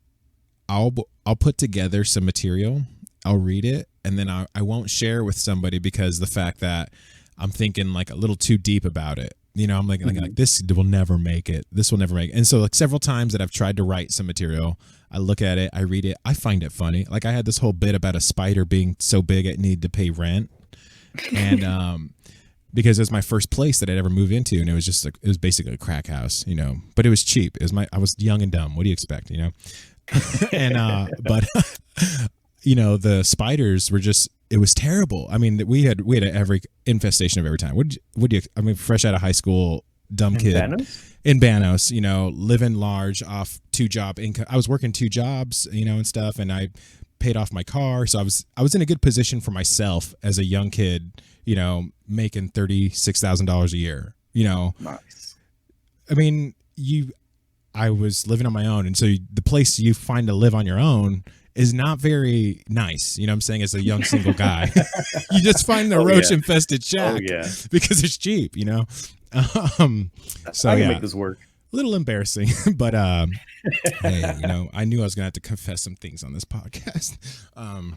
Speaker 1: I'll put together some material, I'll read it, and then I won't share with somebody because the fact that I'm thinking like a little too deep about it. You know, I'm like this will never make it. This will never make it. And so like several times that I've tried to write some material, I look at it, I read it, I find it funny. Like I had this whole bit about a spider being so big it needed to pay rent. And because it was my first place that I'd ever moved into, and it was just like it was basically a crack house, you know. But it was cheap. I was young and dumb. What do you expect, you know? And but you know, the spiders were just, it was terrible. I mean, we had every infestation of every time. I mean, fresh out of high school, dumb kid in Banos, you know, living large off 2-job income. I was working 2 jobs, you know, and stuff, and I paid off my car, so I was in a good position for myself as a young kid, you know, making $36,000 a year, you know.
Speaker 4: Nice.
Speaker 1: I mean, I was living on my own, and so the place you find to live on your own is not very nice. You know what I'm saying? As a young single guy, you just find the roach infested shack because it's cheap, you know? So
Speaker 4: I can make this work.
Speaker 1: A little embarrassing, but hey, you know, I knew I was gonna have to confess some things on this podcast.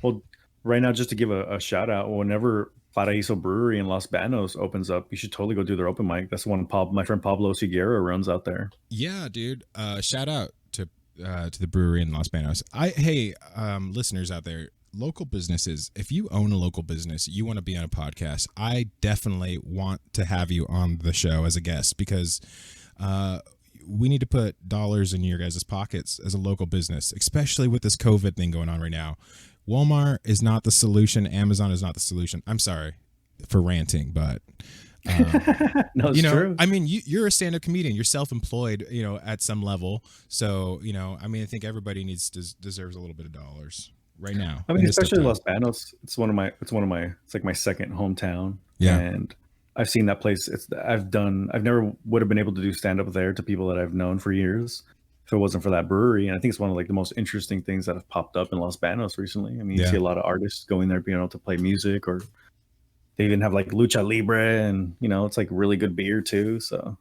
Speaker 4: Well, right now, just to give a shout out, whenever Paraíso Brewery in Los Banos opens up, you should totally go do their open mic. That's the one my friend Pablo Siguera runs out there.
Speaker 1: Yeah, dude. Shout out to the brewery in Los Banos. Hey, listeners out there, local businesses, if you own a local business, you want to be on a podcast, I definitely want to have you on the show as a guest, because we need to put dollars in your guys' pockets as a local business, especially with this COVID thing going on right now. Walmart is not the solution. Amazon is not the solution. I'm sorry for ranting, but
Speaker 4: no, it's true.
Speaker 1: I mean, you're a stand-up comedian. You're self-employed, you know, at some level. So, you know, I mean, I think everybody deserves a little bit of dollars right now.
Speaker 4: I mean, especially Los Banos. It's like my second hometown.
Speaker 1: Yeah.
Speaker 4: And I've seen that place. I've never would have been able to do stand-up there to people that I've known for years if it wasn't for that brewery. And I think it's one of like the most interesting things that have popped up in Los Banos recently. I mean, you see a lot of artists going there being able to play music, or they even have like lucha libre, and you know, it's like really good beer too. So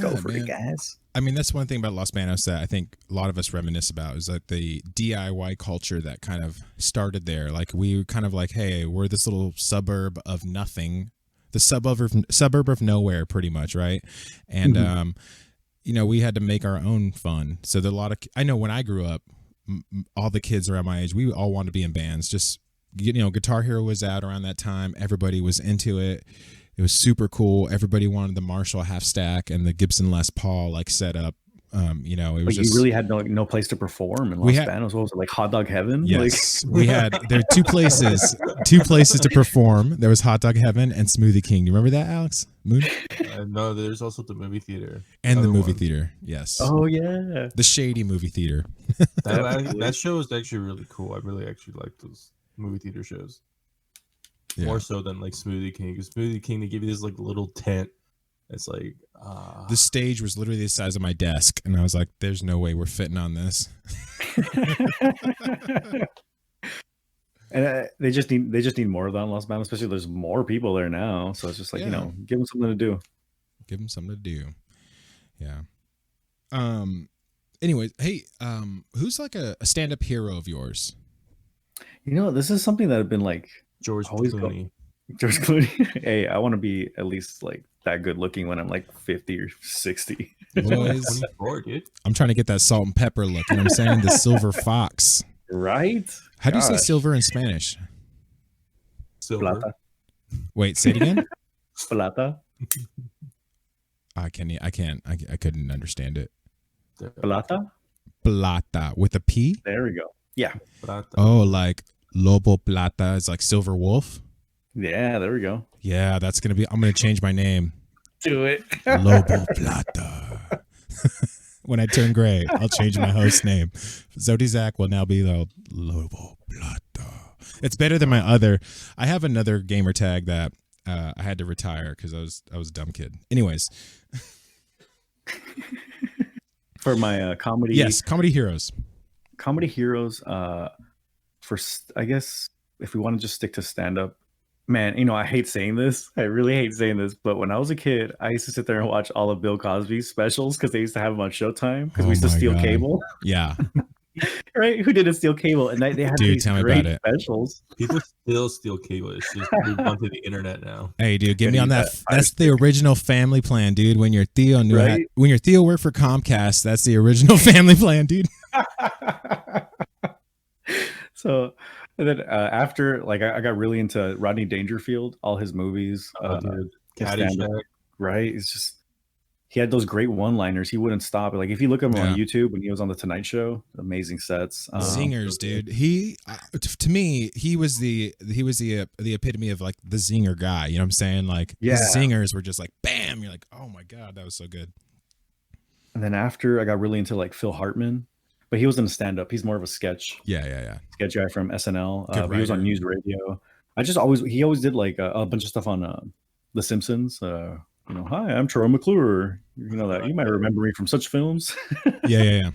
Speaker 4: go for it, guys.
Speaker 1: I mean, that's one thing about Los Banos that I think a lot of us reminisce about, is like the DIY culture that kind of started there. Like we were kind of like, hey, we're this little suburb of nothing, the suburb of nowhere, pretty much, right? And you know, we had to make our own fun. So there are a lot of, I know when I grew up, all the kids around my age, we all wanted to be in bands. Just, you know, Guitar Hero was out around that time. Everybody was into it. It was super cool. Everybody wanted the Marshall half stack and the Gibson Les Paul like setup. You know, it was just,
Speaker 4: you really had no place to perform in Los Banos. What was it, like Hot Dog Heaven?
Speaker 1: Yes, there were two places to perform. There was Hot Dog Heaven and Smoothie King. Do you remember that, Alex? Moon?
Speaker 3: No, there's also the movie theater.
Speaker 1: And the movie theater, yes.
Speaker 4: Oh yeah,
Speaker 1: the shady movie theater.
Speaker 3: that show is actually really cool. I really actually like those movie theater shows. Yeah. More so than like Smoothie King, because Smoothie King, they give you this like little tent. It's like
Speaker 1: the stage was literally the size of my desk, and I was like, "There's no way we're fitting on this."
Speaker 4: And they just need more of that in Los Banos, especially there's more people there now. So it's just like, you know, give them something to do.
Speaker 1: Give them something to do. Yeah. Anyways, hey, who's like a stand-up hero of yours?
Speaker 4: You know, this is something that I've been like
Speaker 3: George Clooney.
Speaker 4: George Clooney. Hey, I want to be at least like that good looking when I'm like 50 or 60.
Speaker 1: Boys,
Speaker 3: 24, dude.
Speaker 1: I'm trying to get that salt and pepper look. You know what I'm saying? The silver fox.
Speaker 4: Right?
Speaker 1: How do you say silver in Spanish?
Speaker 3: Silver.
Speaker 4: Plata.
Speaker 1: Wait, say it again.
Speaker 4: Plata.
Speaker 1: I couldn't understand it.
Speaker 4: Plata.
Speaker 1: Plata with a P.
Speaker 4: There we go. Yeah.
Speaker 3: Plata.
Speaker 1: Oh, like Lobo Plata is like Silver Wolf.
Speaker 4: Yeah, there we go.
Speaker 1: Yeah, I'm gonna change my name.
Speaker 4: Do it.
Speaker 1: Lobo Plata. When I turn gray, I'll change my host name. Zodiac will now be the Lobo Plata. It's better than my other. I have another gamer tag that I had to retire because I was a dumb kid. Anyways.
Speaker 4: For my comedy.
Speaker 1: Yes, comedy heroes.
Speaker 4: Comedy heroes. For I guess if we want to just stick to stand up, man, you know, I hate saying this. I really hate saying this, but when I was a kid, I used to sit there and watch all of Bill Cosby's specials because they used to have them on Showtime because we used to steal cable.
Speaker 1: Yeah.
Speaker 4: Right? Who didn't steal cable? And they had
Speaker 1: Dude,
Speaker 4: these
Speaker 1: tell me
Speaker 4: great
Speaker 1: about it.
Speaker 4: specials.
Speaker 3: People still steal cable. It's just moved onto the internet now.
Speaker 1: Hey, dude, get
Speaker 4: Gonna
Speaker 1: me on
Speaker 4: use
Speaker 1: that.
Speaker 4: that Fire
Speaker 1: That's the original family plan, dude. When your Theo knew
Speaker 4: Right?
Speaker 1: when your Theo worked for Comcast, that's the original family plan, dude.
Speaker 4: So, and then after, like, I got really into Rodney Dangerfield, all his movies,
Speaker 3: Dude,
Speaker 4: his stand-up,
Speaker 3: Caddyshack.
Speaker 4: right? It's just he had those great one-liners. He wouldn't stop. Like if you look at him
Speaker 1: Yeah.
Speaker 4: on YouTube when he was on the Tonight Show, amazing sets.
Speaker 1: Zingers, dude. He to me, he was the epitome of like the zinger guy. You know what I'm saying? Like his
Speaker 4: Yeah.
Speaker 1: zingers were just like bam. You're like, oh my god, that was so good.
Speaker 4: And then after, I got really into like Phil Hartman, but he wasn't a stand-up. He's more of a sketch
Speaker 1: Yeah.
Speaker 4: sketch guy from SNL.
Speaker 1: Good
Speaker 4: But he was on
Speaker 1: writer.
Speaker 4: News Radio. He always did like a bunch of stuff on The Simpsons. Hi, I'm Troy McClure. You know that you might remember me from such films.
Speaker 1: Yeah.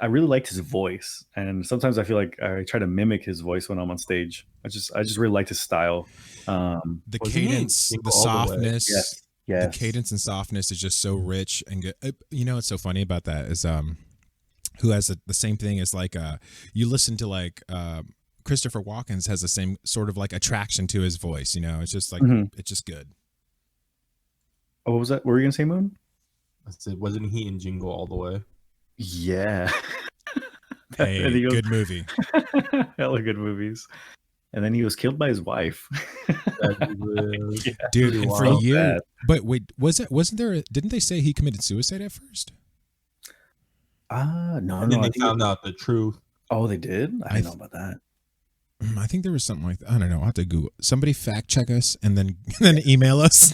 Speaker 4: I really liked his voice, and sometimes I feel like I try to mimic his voice when I'm on stage. I just really liked his style.
Speaker 1: The
Speaker 3: Wasn't he in
Speaker 1: cadence,
Speaker 3: Jingle
Speaker 1: the
Speaker 3: All the Way?
Speaker 1: softness,
Speaker 4: Yes.
Speaker 1: the cadence and softness is just so rich and good. You know what's so funny about that is who has the same thing as like you listen to like Christopher Walken's has the same sort of like attraction to his voice. You know, it's just like
Speaker 4: Mhm.
Speaker 1: it's just good.
Speaker 4: Oh, what was that? What were you gonna say, Moon?
Speaker 3: I said, wasn't he in Jingle All the Way?
Speaker 4: Yeah.
Speaker 1: Hey,
Speaker 4: And he goes-
Speaker 1: good movie.
Speaker 4: Hella good movies. And then he was killed by his wife.
Speaker 1: Dude,
Speaker 3: Pretty
Speaker 1: and for
Speaker 3: wild.
Speaker 1: years.
Speaker 4: Bad.
Speaker 1: But wait, wasn't there? Didn't they say he committed suicide at first?
Speaker 4: No,
Speaker 3: And
Speaker 4: no.
Speaker 3: then
Speaker 4: I
Speaker 3: they
Speaker 4: think
Speaker 3: found out the truth.
Speaker 4: Oh, they did? I
Speaker 1: I
Speaker 4: didn't know about that.
Speaker 1: I think there was something like that. I don't know. I'll have to Google. Somebody fact check us and then email us.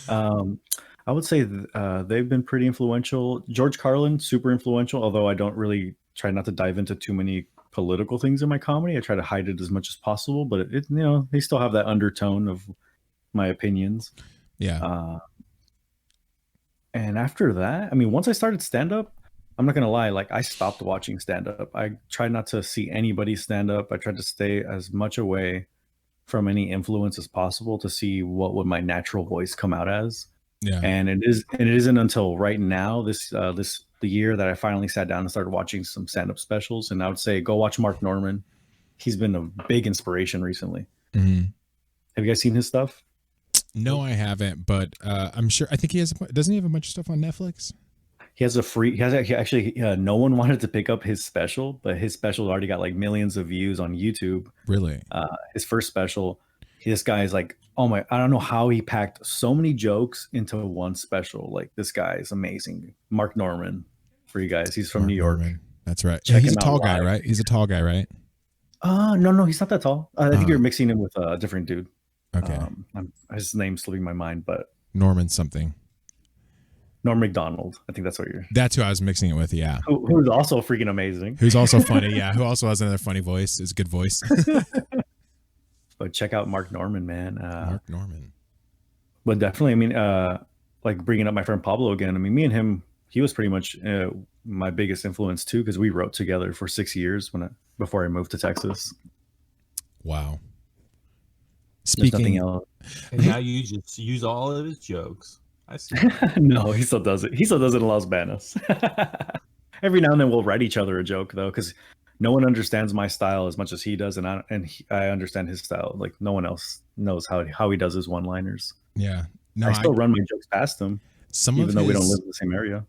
Speaker 4: I would say they've been pretty influential. George Carlin, super influential, although I don't really try not to dive into too many political things in my comedy. I try to hide it as much as possible, but it they still have that undertone of my opinions.
Speaker 1: Yeah.
Speaker 4: And after that, I mean, once I started stand up, I'm not gonna lie, like I stopped watching stand up. I tried not to see anybody stand up. I tried to stay as much away from any influence as possible to see what would my natural voice come out as.
Speaker 1: Yeah.
Speaker 4: And it isn't until right now, the year, that I finally sat down and started watching some stand up specials. And I would say go watch Mark Norman. He's been a big inspiration recently.
Speaker 1: Mhm.
Speaker 4: Have you guys seen his stuff?
Speaker 1: No, I haven't, but I'm sure. I think he has. Doesn't he have a bunch of stuff on Netflix?
Speaker 4: He has actually no one wanted to pick up his special, but his special already got like millions of views on YouTube.
Speaker 1: Really?
Speaker 4: His first special, this guy is like, I don't know how he packed so many jokes into one special. Like this guy is amazing. Mark Norman, for you guys, he's from
Speaker 1: Mark
Speaker 4: New York.
Speaker 1: Norman. That's right.
Speaker 4: Check
Speaker 1: He's a
Speaker 4: him out
Speaker 1: tall guy,
Speaker 4: live.
Speaker 1: right? He's a tall guy, right?
Speaker 4: No, he's not that tall. I think
Speaker 1: Oh.
Speaker 4: you're mixing him with a different dude.
Speaker 1: Okay.
Speaker 4: His name's slipping my mind, but
Speaker 1: Norman something.
Speaker 4: Norm Macdonald. I think that's what you're.
Speaker 1: That's who I was mixing it with. Yeah.
Speaker 4: Who's also freaking amazing.
Speaker 1: Who's also funny. Yeah. Who also has another funny voice. Is a good voice.
Speaker 4: But check out Mark Norman, man.
Speaker 1: Mark Norman.
Speaker 4: But definitely, I mean, like bringing up my friend Pablo again. I mean, me and him, he was pretty much my biggest influence too, because we wrote together for 6 years before I moved to Texas.
Speaker 1: Wow.
Speaker 4: There's nothing
Speaker 1: Speaking.
Speaker 4: else.
Speaker 3: And now you just use all of his jokes. I see.
Speaker 4: No, he still does it. He still does it in Los Banos. Every now and then we'll write each other a joke though, because no one understands my style as much as he does, and I understand his style. Like no one else knows how he does his one-liners.
Speaker 1: Yeah. No,
Speaker 4: I still run my jokes past him,
Speaker 1: some
Speaker 4: even
Speaker 1: of
Speaker 4: though we don't
Speaker 1: his-
Speaker 4: live in the same area.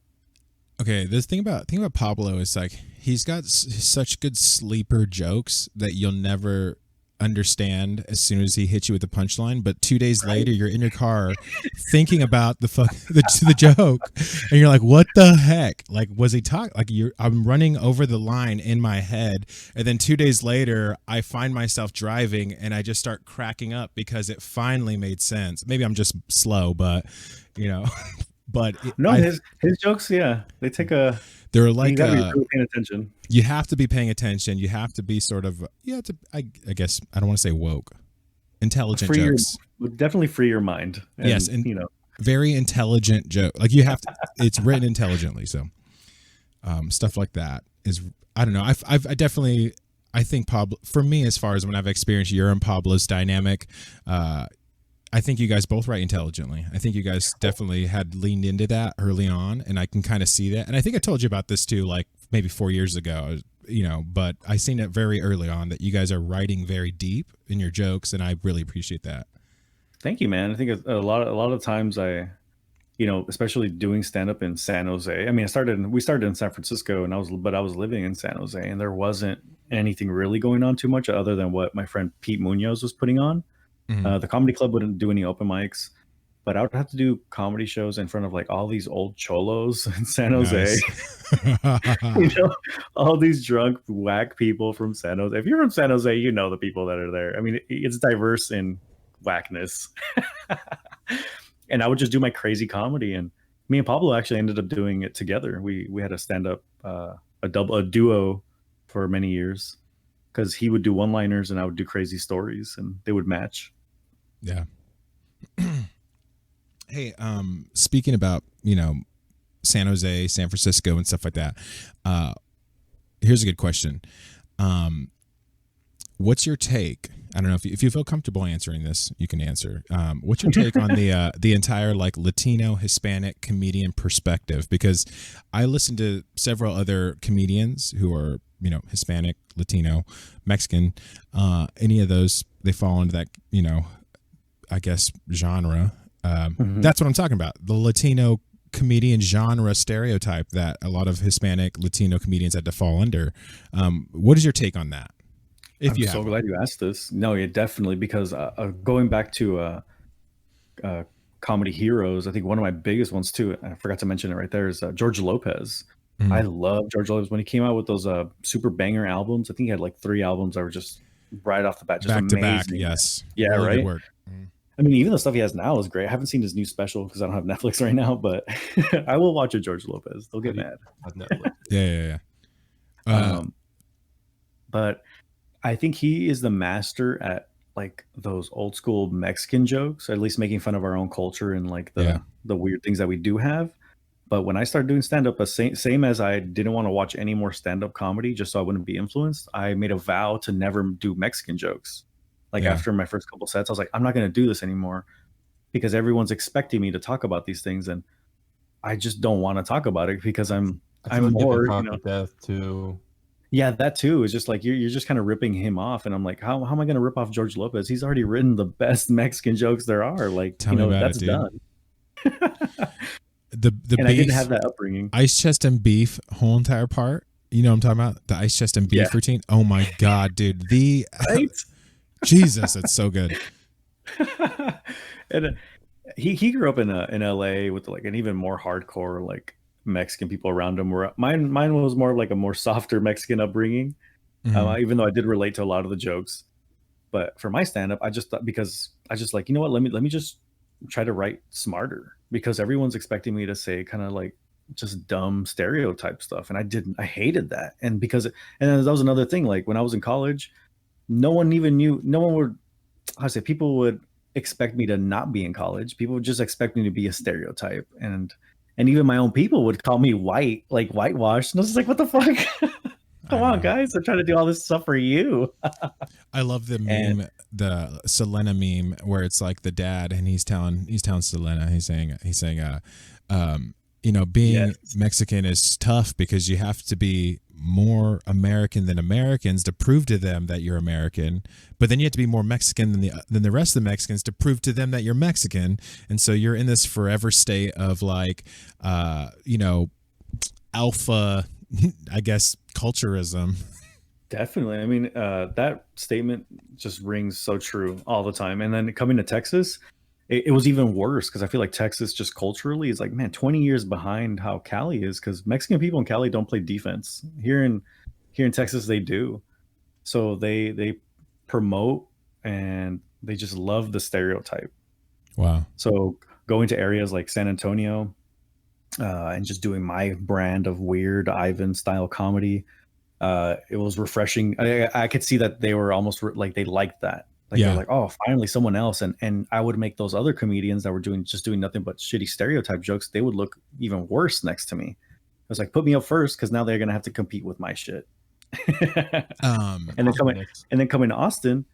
Speaker 1: Okay, the thing about Pablo is like he's got such good sleeper jokes that you'll never understand as soon as he hits you with the punchline. But 2 days later, you're in your car thinking about the joke, and you're like, "What the heck? Like, was he talking? Like, I'm running over the line in my head, and then 2 days later, I find myself driving, and I just start cracking up because it finally made sense. Maybe I'm just slow, but you know." But
Speaker 4: His jokes, yeah, they take a.
Speaker 1: they're
Speaker 4: You
Speaker 1: like
Speaker 4: gotta be really paying attention.
Speaker 1: you have to be paying attention. You have to be sort of I guess I don't want to say woke, intelligent jokes.
Speaker 4: Definitely free your mind. And,
Speaker 1: Yes, and-
Speaker 4: you know,
Speaker 1: Very intelligent joke. Like you have to. It's written intelligently. So stuff like that is. I don't know. I definitely. I think Pablo, for me, as far as when I've experienced your and Pablo's dynamic, I I think you guys both write intelligently. I think you guys definitely had leaned into that early on, and I can kind of see that. And I think I told you about this too, like maybe 4 years ago, but I seen it very early on that you guys are writing very deep in your jokes, and I really appreciate that.
Speaker 4: Thank you, man. I think a lot of times especially doing stand up in San Jose. I mean, we started in San Francisco, and I was living in San Jose, and there wasn't anything really going on too much other than what my friend Pete Munoz was putting on.
Speaker 1: Mhm.
Speaker 4: The comedy club wouldn't do any open mics, but I would have to do comedy shows in front of like all these old cholos in San Jose.
Speaker 1: Nice.
Speaker 4: All these drunk whack people from San Jose. If you're from San Jose, you know the people that are there. I mean, it's diverse in whackness. And I would just do my crazy comedy, and me and Pablo actually ended up doing it together. We had a stand up a duo for many years, because he would do one liners and I would do crazy stories, and they would match.
Speaker 1: Yeah. Hey, speaking about, San Jose, San Francisco and stuff like that. Here's a good question. What's your take? I don't know if you feel comfortable answering this, you can answer. What's your take on the entire like Latino Hispanic comedian perspective? Because I listen to several other comedians who are, Hispanic, Latino, Mexican, any of those, they fall into that, I guess, genre. That's what I'm talking about. The Latino comedian genre stereotype that a lot of Hispanic Latino comedians had to fall under. What is your take on that?
Speaker 4: I'm so glad you asked this. No, yeah, definitely, because going back to comedy heroes, I think one of my biggest ones too, I forgot to mention it right there, is George Lopez. I love George Lopez when he came out with those super banger albums. I think he had like 3 albums that were just right off the bat, just
Speaker 1: back
Speaker 4: amazing.
Speaker 1: to back. Yes.
Speaker 4: Yeah.
Speaker 1: Really
Speaker 4: right.
Speaker 1: Good work.
Speaker 4: I mean, even the stuff he has now is great. I haven't seen his new special because I don't have Netflix right now, but I will watch it. George Lopez. They'll get mad.
Speaker 1: Yeah.
Speaker 4: But I think he is the master at like those old school Mexican jokes, at least making fun of our own culture and like the weird things that we do have. But when I started doing stand-up, same as I didn't want to watch any more stand-up comedy just so I wouldn't be influenced, I made a vow to never do Mexican jokes. Like after my first couple sets, I was like, I'm not going to do this anymore because everyone's expecting me to talk about these things, and I just don't want to talk about it because I'm more,
Speaker 3: death too.
Speaker 4: Yeah, that too is just like you're just kind of ripping him off, and I'm like, how am I going to rip off George Lopez? He's already written the best Mexican jokes there are. Like,
Speaker 1: Tell me about
Speaker 4: that's
Speaker 1: it, dude.
Speaker 4: done.
Speaker 1: The
Speaker 4: and
Speaker 1: beef,
Speaker 4: I didn't have that upbringing.
Speaker 1: Ice chest and beef whole entire part. You know what I'm talking about? The ice chest and beef routine. Oh my god, dude!
Speaker 4: Right?
Speaker 1: Jesus, it's so good.
Speaker 4: And he grew up in LA with like an even more hardcore like Mexican people around him. Where mine was more like a more softer Mexican upbringing. Even though I did relate to a lot of the jokes, but for my stand up, I just thought, because I just like, let me just try to write smarter, because everyone's expecting me to say kind of like just dumb stereotype stuff, and I hated that. And that was another thing. Like when I was in college, no one would people would expect me to not be in college. People would just expect me to be a stereotype, and even my own people would call me white, like whitewashed, and I was just like, what the fuck? Come on, guys, I'm trying to do all this stuff for you.
Speaker 1: I love the meme, the Selena meme, where it's like the dad and he's telling Selena, he's saying being Mexican is tough because you have to be more American than Americans to prove to them that you're American, but then you have to be more Mexican than the rest of the Mexicans to prove to them that you're Mexican, and so you're in this forever state of like alpha, I guess, culturism.
Speaker 4: Definitely. I mean, that statement just rings so true all the time. And then coming to Texas, it was even worse, because I feel like Texas just culturally is like, man, 20 years behind how Cali is, because Mexican people in Cali don't play defense. Here in Texas, they do. So they promote, and they just love the stereotype.
Speaker 1: Wow.
Speaker 4: So going to areas like San Antonio, and just doing my brand of weird Ivan style comedy, it was refreshing. I could see that they were almost like they liked that. Like they're like, oh, finally someone else. And I would make those other comedians that were doing nothing but shitty stereotype jokes, they would look even worse next to me. I was like, put me up first, because now they're gonna have to compete with my shit. And then coming to Austin,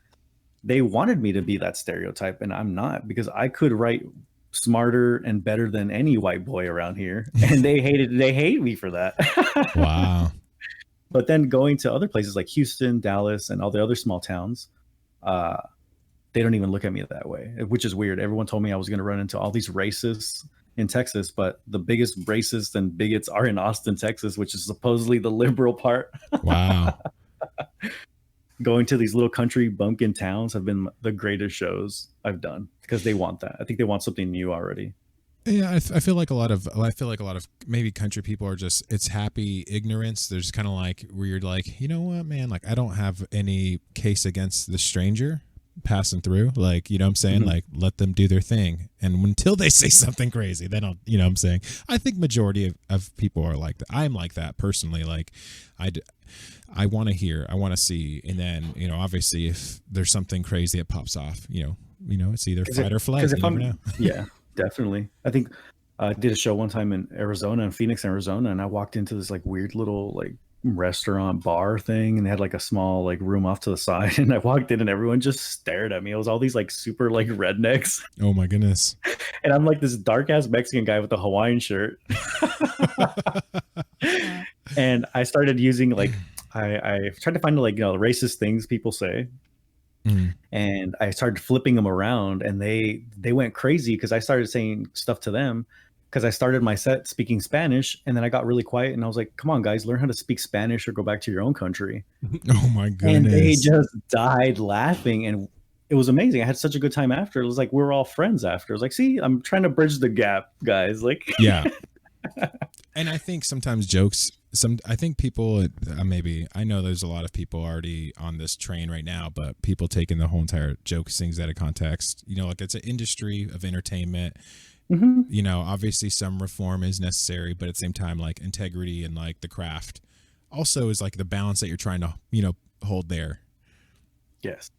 Speaker 4: they wanted me to be that stereotype, and I'm not, because I could write smarter and better than any white boy around here, and they hate me for that.
Speaker 1: Wow.
Speaker 4: But then going to other places like Houston, Dallas, and all the other small towns, they don't even look at me that way, which is weird. Everyone told me I was going to run into all these racists in Texas, but the biggest racists and bigots are in Austin, Texas, which is supposedly the liberal part.
Speaker 1: Wow.
Speaker 4: Going to these little country bumpkin towns have been the greatest shows I've done, because they want that. I think they want something new already.
Speaker 1: Yeah, I feel like a lot of maybe country people are just, it's happy ignorance. There's kind of like where you're like, you know what, man, like I don't have any case against the stranger passing through, like, you know what I'm saying? Like, let them do their thing, and until they say something crazy, then I'll, you know what I'm saying? I think majority of people are like that. I'm like that personally. Like I want to hear, I want to see, and then, you know, obviously if there's something crazy that pops off, you know, it's either fight or flight. You never know.
Speaker 4: Yeah, definitely. I think I did a show one time in Arizona, in Phoenix, Arizona, and I walked into this like weird little like restaurant bar thing, and they had like a small like room off to the side, and I walked in and everyone just stared at me. It was all these like super like rednecks.
Speaker 1: Oh my goodness.
Speaker 4: And I'm like this dark ass Mexican guy with a Hawaiian shirt. And I started using like, I tried to find like, you know, racist things people say. And I started flipping them around, and they went crazy because I started saying stuff to them, because I started my set speaking Spanish, and then I got really quiet, and I was like, come on guys, learn how to speak Spanish or go back to your own country.
Speaker 1: Oh my goodness.
Speaker 4: And they just died laughing, and it was amazing. I had such a good time after. It was like we were all friends after. It was like, see, I'm trying to bridge the gap, guys. Like,
Speaker 1: yeah. And I think sometimes jokes, I think people, maybe, I know there's a lot of people already on this train right now, but people taking the whole entire joke things out of context, you know, like it's an industry of entertainment. You know, obviously some reform is necessary, but at the same time, like integrity and like the craft also is like the balance that you're trying to, you know, hold there.
Speaker 4: yes.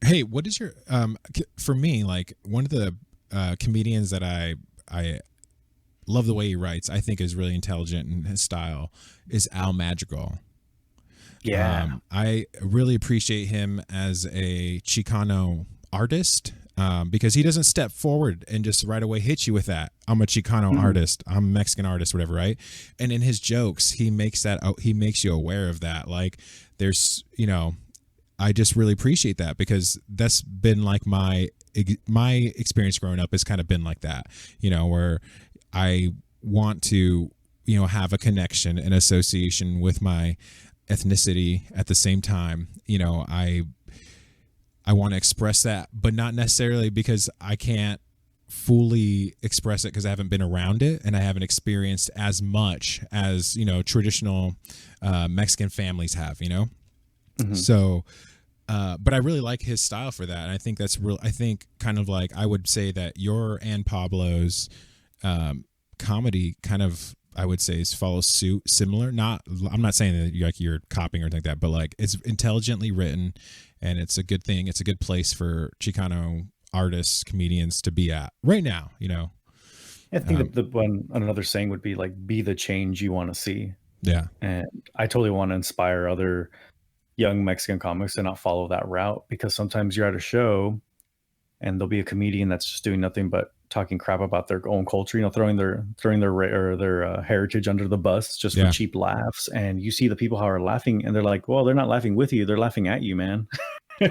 Speaker 1: Hey, what is your, for me, like one of the comedians that I love the way he writes, I think is really intelligent in his style, is Al Madrigal.
Speaker 4: Yeah.
Speaker 1: I really appreciate him as a Chicano artist, because he doesn't step forward and just right away hit you with that. I'm a Chicano artist. I'm a Mexican artist, whatever, right? And in his jokes, he makes you aware of that. Like there's, you know, I just really appreciate that, because that's been like my experience growing up has kind of been like that, you know, where I want to, you know, have a connection and association with my ethnicity at the same time. You know, I want to express that, but not necessarily because I can't fully express it because I haven't been around it and I haven't experienced as much as, you know, traditional Mexican families have, you know? So, but I really like his style for that. And I think that's real. I think kind of like, I would say that your and Pablo's comedy kind of, I would say, follows suit, similar. I'm not saying that you're copying or anything like that, but like it's intelligently written, and it's a good thing. It's a good place for Chicano artists, comedians to be at right now, you know.
Speaker 4: I think the one, another saying would be like, be the change you want to see.
Speaker 1: Yeah.
Speaker 4: And I totally want to inspire other young Mexican comics to not follow that route, because sometimes you're at a show and there'll be a comedian that's just doing nothing but talking crap about their own culture, you know, throwing their heritage under the bus just for cheap laughs. And you see the people who are laughing, and they're like, well, they're not laughing with you, they're laughing at you, man. And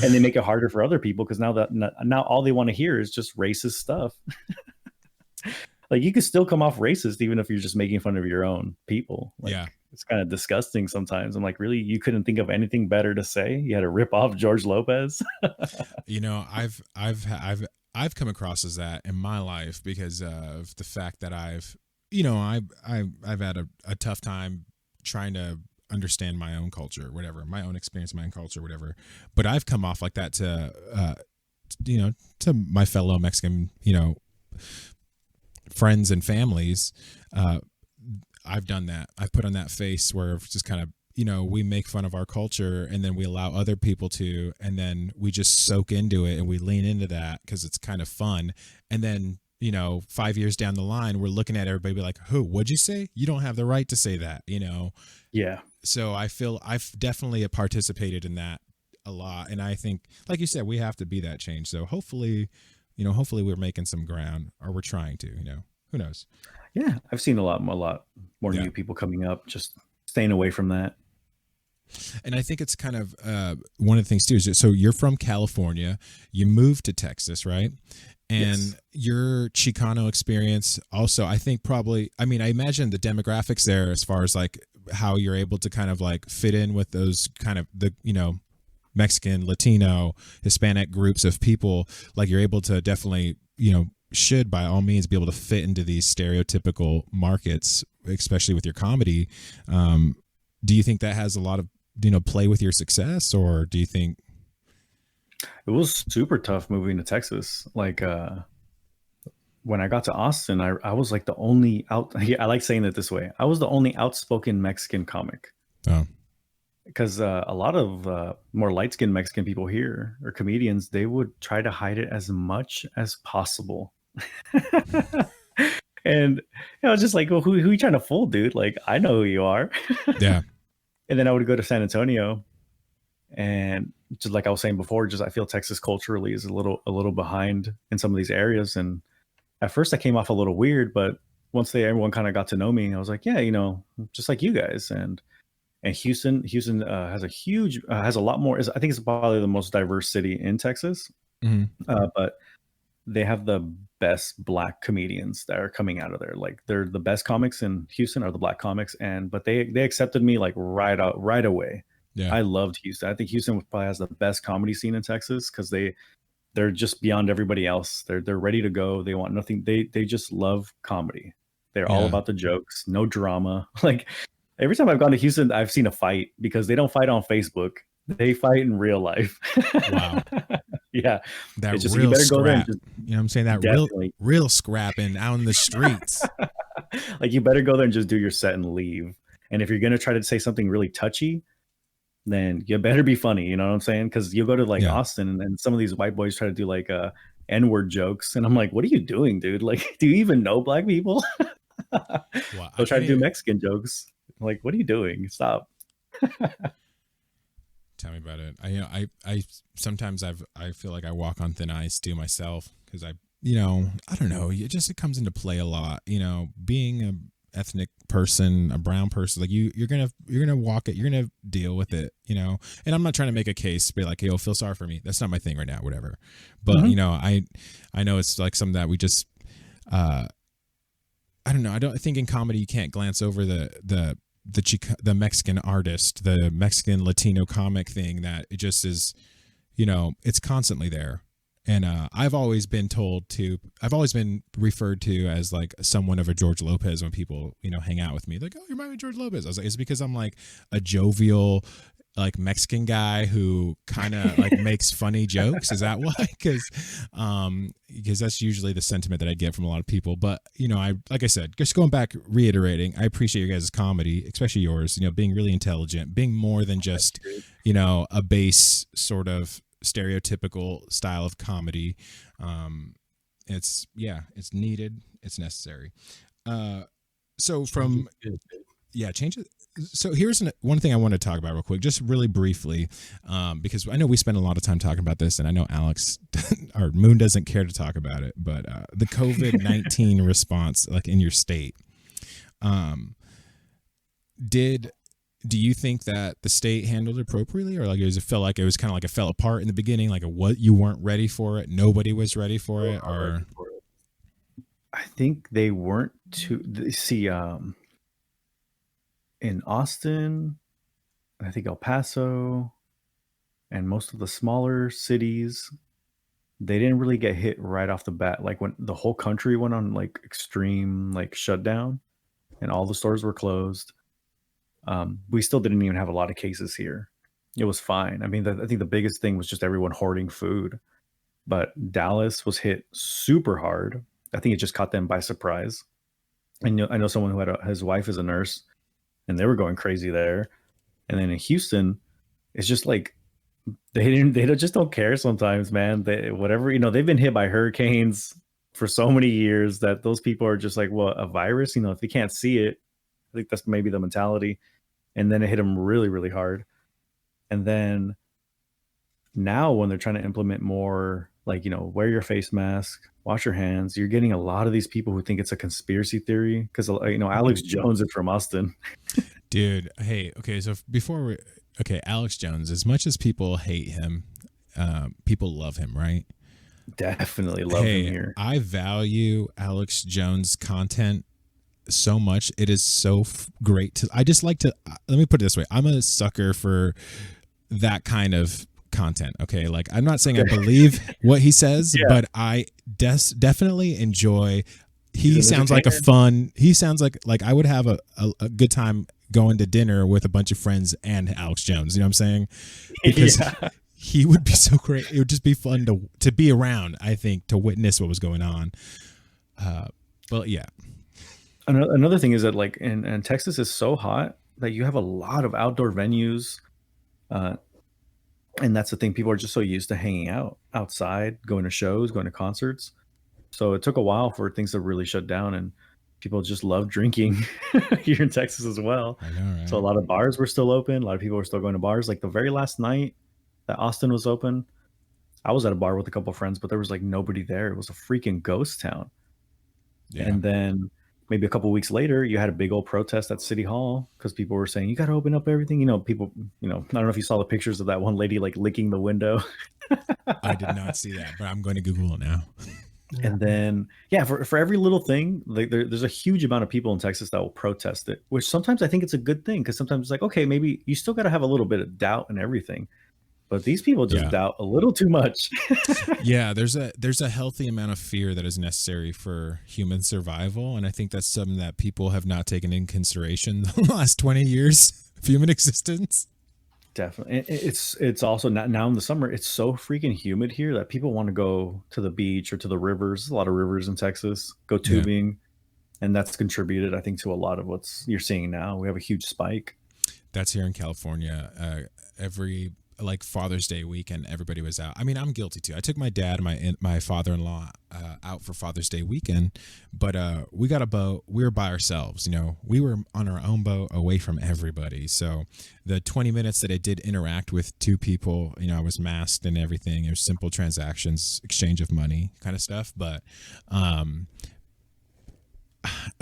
Speaker 4: they make it harder for other people, because now all they want to hear is just racist stuff. Like, you could still come off racist even if you're just making fun of your own people. Like,
Speaker 1: yeah.
Speaker 4: It's kind of disgusting sometimes. I'm like, really? You couldn't think of anything better to say? You had to rip off George Lopez?
Speaker 1: You know, I've come across as that in my life because of the fact that I've had a tough time trying to understand my own culture, whatever, my own experience, my own culture, whatever. But I've come off like that to my fellow Mexican, you know, friends and families. I've done that. I've put on that face where it's just kind of, you know, we make fun of our culture and then we allow other people to, and then we just soak into it and we lean into that because it's kind of fun. And then, 5 years down the line, we're looking at everybody be like, who, what'd you say? You don't have the right to say that,
Speaker 4: Yeah.
Speaker 1: So I feel I've definitely participated in that a lot. And I think, like you said, we have to be that change. So hopefully, hopefully we're making some ground, or we're trying to, who knows?
Speaker 4: Yeah. I've seen a lot more new people coming up, just staying away from that.
Speaker 1: And I think it's kind of one of the things too is, so you're from California, you moved to Texas, right? And
Speaker 4: Yes.
Speaker 1: your Chicano experience also, I think probably, I mean, I imagine the demographics there, as far as like how you're able to kind of like fit in with those kind of the, Mexican, Latino, Hispanic groups of people, like you're able to definitely, should by all means be able to fit into these stereotypical markets, especially with your comedy. Do you think that has a lot of, play with your success, or do you think?
Speaker 4: It was super tough moving to Texas. Like, when I got to Austin, I was like the only I like saying it this way. I was the only outspoken Mexican comic.
Speaker 1: Oh,
Speaker 4: Because a lot of more light-skinned Mexican people here, or comedians, they would try to hide it as much as possible. And I was just like, well, who are you trying to fool, dude? Like, I know who you are.
Speaker 1: yeah.
Speaker 4: And then I would go to San Antonio, and just like I was saying before, just I feel Texas culturally is a little behind in some of these areas. And at first I came off a little weird, but once everyone kind of got to know me, I was like, yeah, just like you guys. And Houston has has a lot more. I think it's probably the most diverse city in Texas.
Speaker 1: Mm-hmm.
Speaker 4: But they have the best Black comedians that are coming out of there. Like, they're the best comics in Houston are the Black comics, but they accepted me like right away.
Speaker 1: Yeah.
Speaker 4: I loved Houston. I think Houston probably has the best comedy scene in Texas, because they're just beyond everybody else. They're ready to go. They want nothing. They just love comedy. They're all about the jokes, no drama. Like, every time I've gone to Houston, I've seen a fight, because they don't fight on Facebook. They fight in real life.
Speaker 1: Wow.
Speaker 4: Yeah.
Speaker 1: That
Speaker 4: it's just,
Speaker 1: real
Speaker 4: you better
Speaker 1: scrap.
Speaker 4: go there and just,
Speaker 1: you know what I'm saying? That
Speaker 4: definitely.
Speaker 1: real scrapping out in the streets.
Speaker 4: Like, you better go there and just do your set and leave. And if you're going to try to say something really touchy, then you better be funny. You know what I'm saying? Because you'll go to like Austin, and some of these white boys try to do like N-word jokes. And I'm like, what are you doing, dude? Like, do you even know Black people?
Speaker 1: Well,
Speaker 4: they'll try to do Mexican jokes. I'm like, what are you doing? Stop.
Speaker 1: Tell me about it. I sometimes I feel like I walk on thin ice too myself, because I don't know. It comes into play a lot. Being a ethnic person, a brown person, like you're gonna walk it. You're gonna deal with it. And I'm not trying to make a case, be like, yo, feel sorry for me. That's not my thing right now. Whatever. But I know it's like something that we just. I don't know. I think in comedy you can't glance over the Mexican artist, the Mexican Latino comic thing, that it just is, it's constantly there. And I've always been referred to as like someone of a George Lopez when people, hang out with me. Like, oh, you're my George Lopez. I was like, it's because I'm like a jovial, like Mexican guy who kind of like makes funny jokes. Is that why? Because that's usually the sentiment that I get from a lot of people. But like I said, just going back, reiterating, I appreciate your guys' comedy, especially yours. Being really intelligent, being more than just a base sort of stereotypical style of comedy. It's needed, it's necessary. So from change it. So here's one thing I want to talk about real quick, just really briefly, because I know we spend a lot of time talking about this, and I know Alex or Moon doesn't care to talk about it, but the COVID-19 response, like in your state, do you think that the state handled it appropriately, or like does it feel like it was kind of like it fell apart in the beginning, like what you weren't ready for it, nobody was ready for it, or?
Speaker 4: I think they weren't too. See, in Austin, I think El Paso, and most of the smaller cities, they didn't really get hit right off the bat. Like, when the whole country went on like extreme like shutdown, and all the stores were closed, we still didn't even have a lot of cases here. It was fine. I mean, I think the biggest thing was just everyone hoarding food. But Dallas was hit super hard. I think it just caught them by surprise. And I know someone who his wife is a nurse, and they were going crazy there. And then in Houston, it's just like they just don't care sometimes, man. They've been hit by hurricanes for so many years that those people are just like, well, a virus, if you can't see it, I think that's maybe the mentality. And then it hit them really, really hard. And then now when they're trying to implement more, like, wear your face mask, wash your hands, you're getting a lot of these people who think it's a conspiracy theory because, Alex Jones is from Austin.
Speaker 1: Dude, hey, okay, so Alex Jones, as much as people hate him, people love him, right?
Speaker 4: Definitely love him here.
Speaker 1: I value Alex Jones' content so much. It is so great I just like to, let me put it this way. I'm a sucker for that kind of content. Okay. Like, I'm not saying I believe what he says, but I definitely enjoy. He sounds like he sounds like I would have a good time going to dinner with a bunch of friends and Alex Jones. You know what I'm saying? Because he would be so great. It would just be fun to be around, I think, to witness what was going on. Well, yeah.
Speaker 4: Another thing is that, like, in Texas is so hot that you have a lot of outdoor venues. And that's the thing. People are just so used to hanging out outside, going to shows, going to concerts. So it took a while for things to really shut down, and people just love drinking here in Texas as well.
Speaker 1: I know, right?
Speaker 4: So a lot of bars were still open. A lot of people were still going to bars. Like the very last night that Austin was open, I was at a bar with a couple of friends, but there was like nobody there. It was a freaking ghost town. Yeah. And then maybe a couple of weeks later, you had a big old protest at City Hall because people were saying, you got to open up everything. People, I don't know if you saw the pictures of that one lady like licking the window.
Speaker 1: I did not see that, but I'm going to Google it now.
Speaker 4: And then, for every little thing, like there's a huge amount of people in Texas that will protest it, which sometimes I think it's a good thing because sometimes it's like, okay, maybe you still got to have a little bit of doubt and everything. But these people just doubt a little too much.
Speaker 1: Yeah, there's a healthy amount of fear that is necessary for human survival, and I think that's something that people have not taken in consideration the last 20 years of human existence.
Speaker 4: Definitely. It's also not now in the summer. It's so freaking humid here that people want to go to the beach or to the rivers. There's a lot of rivers in Texas. Go tubing, and that's contributed, I think, to a lot of what's you're seeing now. We have a huge spike.
Speaker 1: That's here in California. Every Father's Day weekend, everybody was out. I mean, I'm guilty too. I took my dad and my father-in-law out for Father's Day weekend, but we got a boat. We were by ourselves. We were on our own boat, away from everybody. So the 20 minutes that I did interact with two people, I was masked and everything. It was simple transactions, exchange of money, kind of stuff. But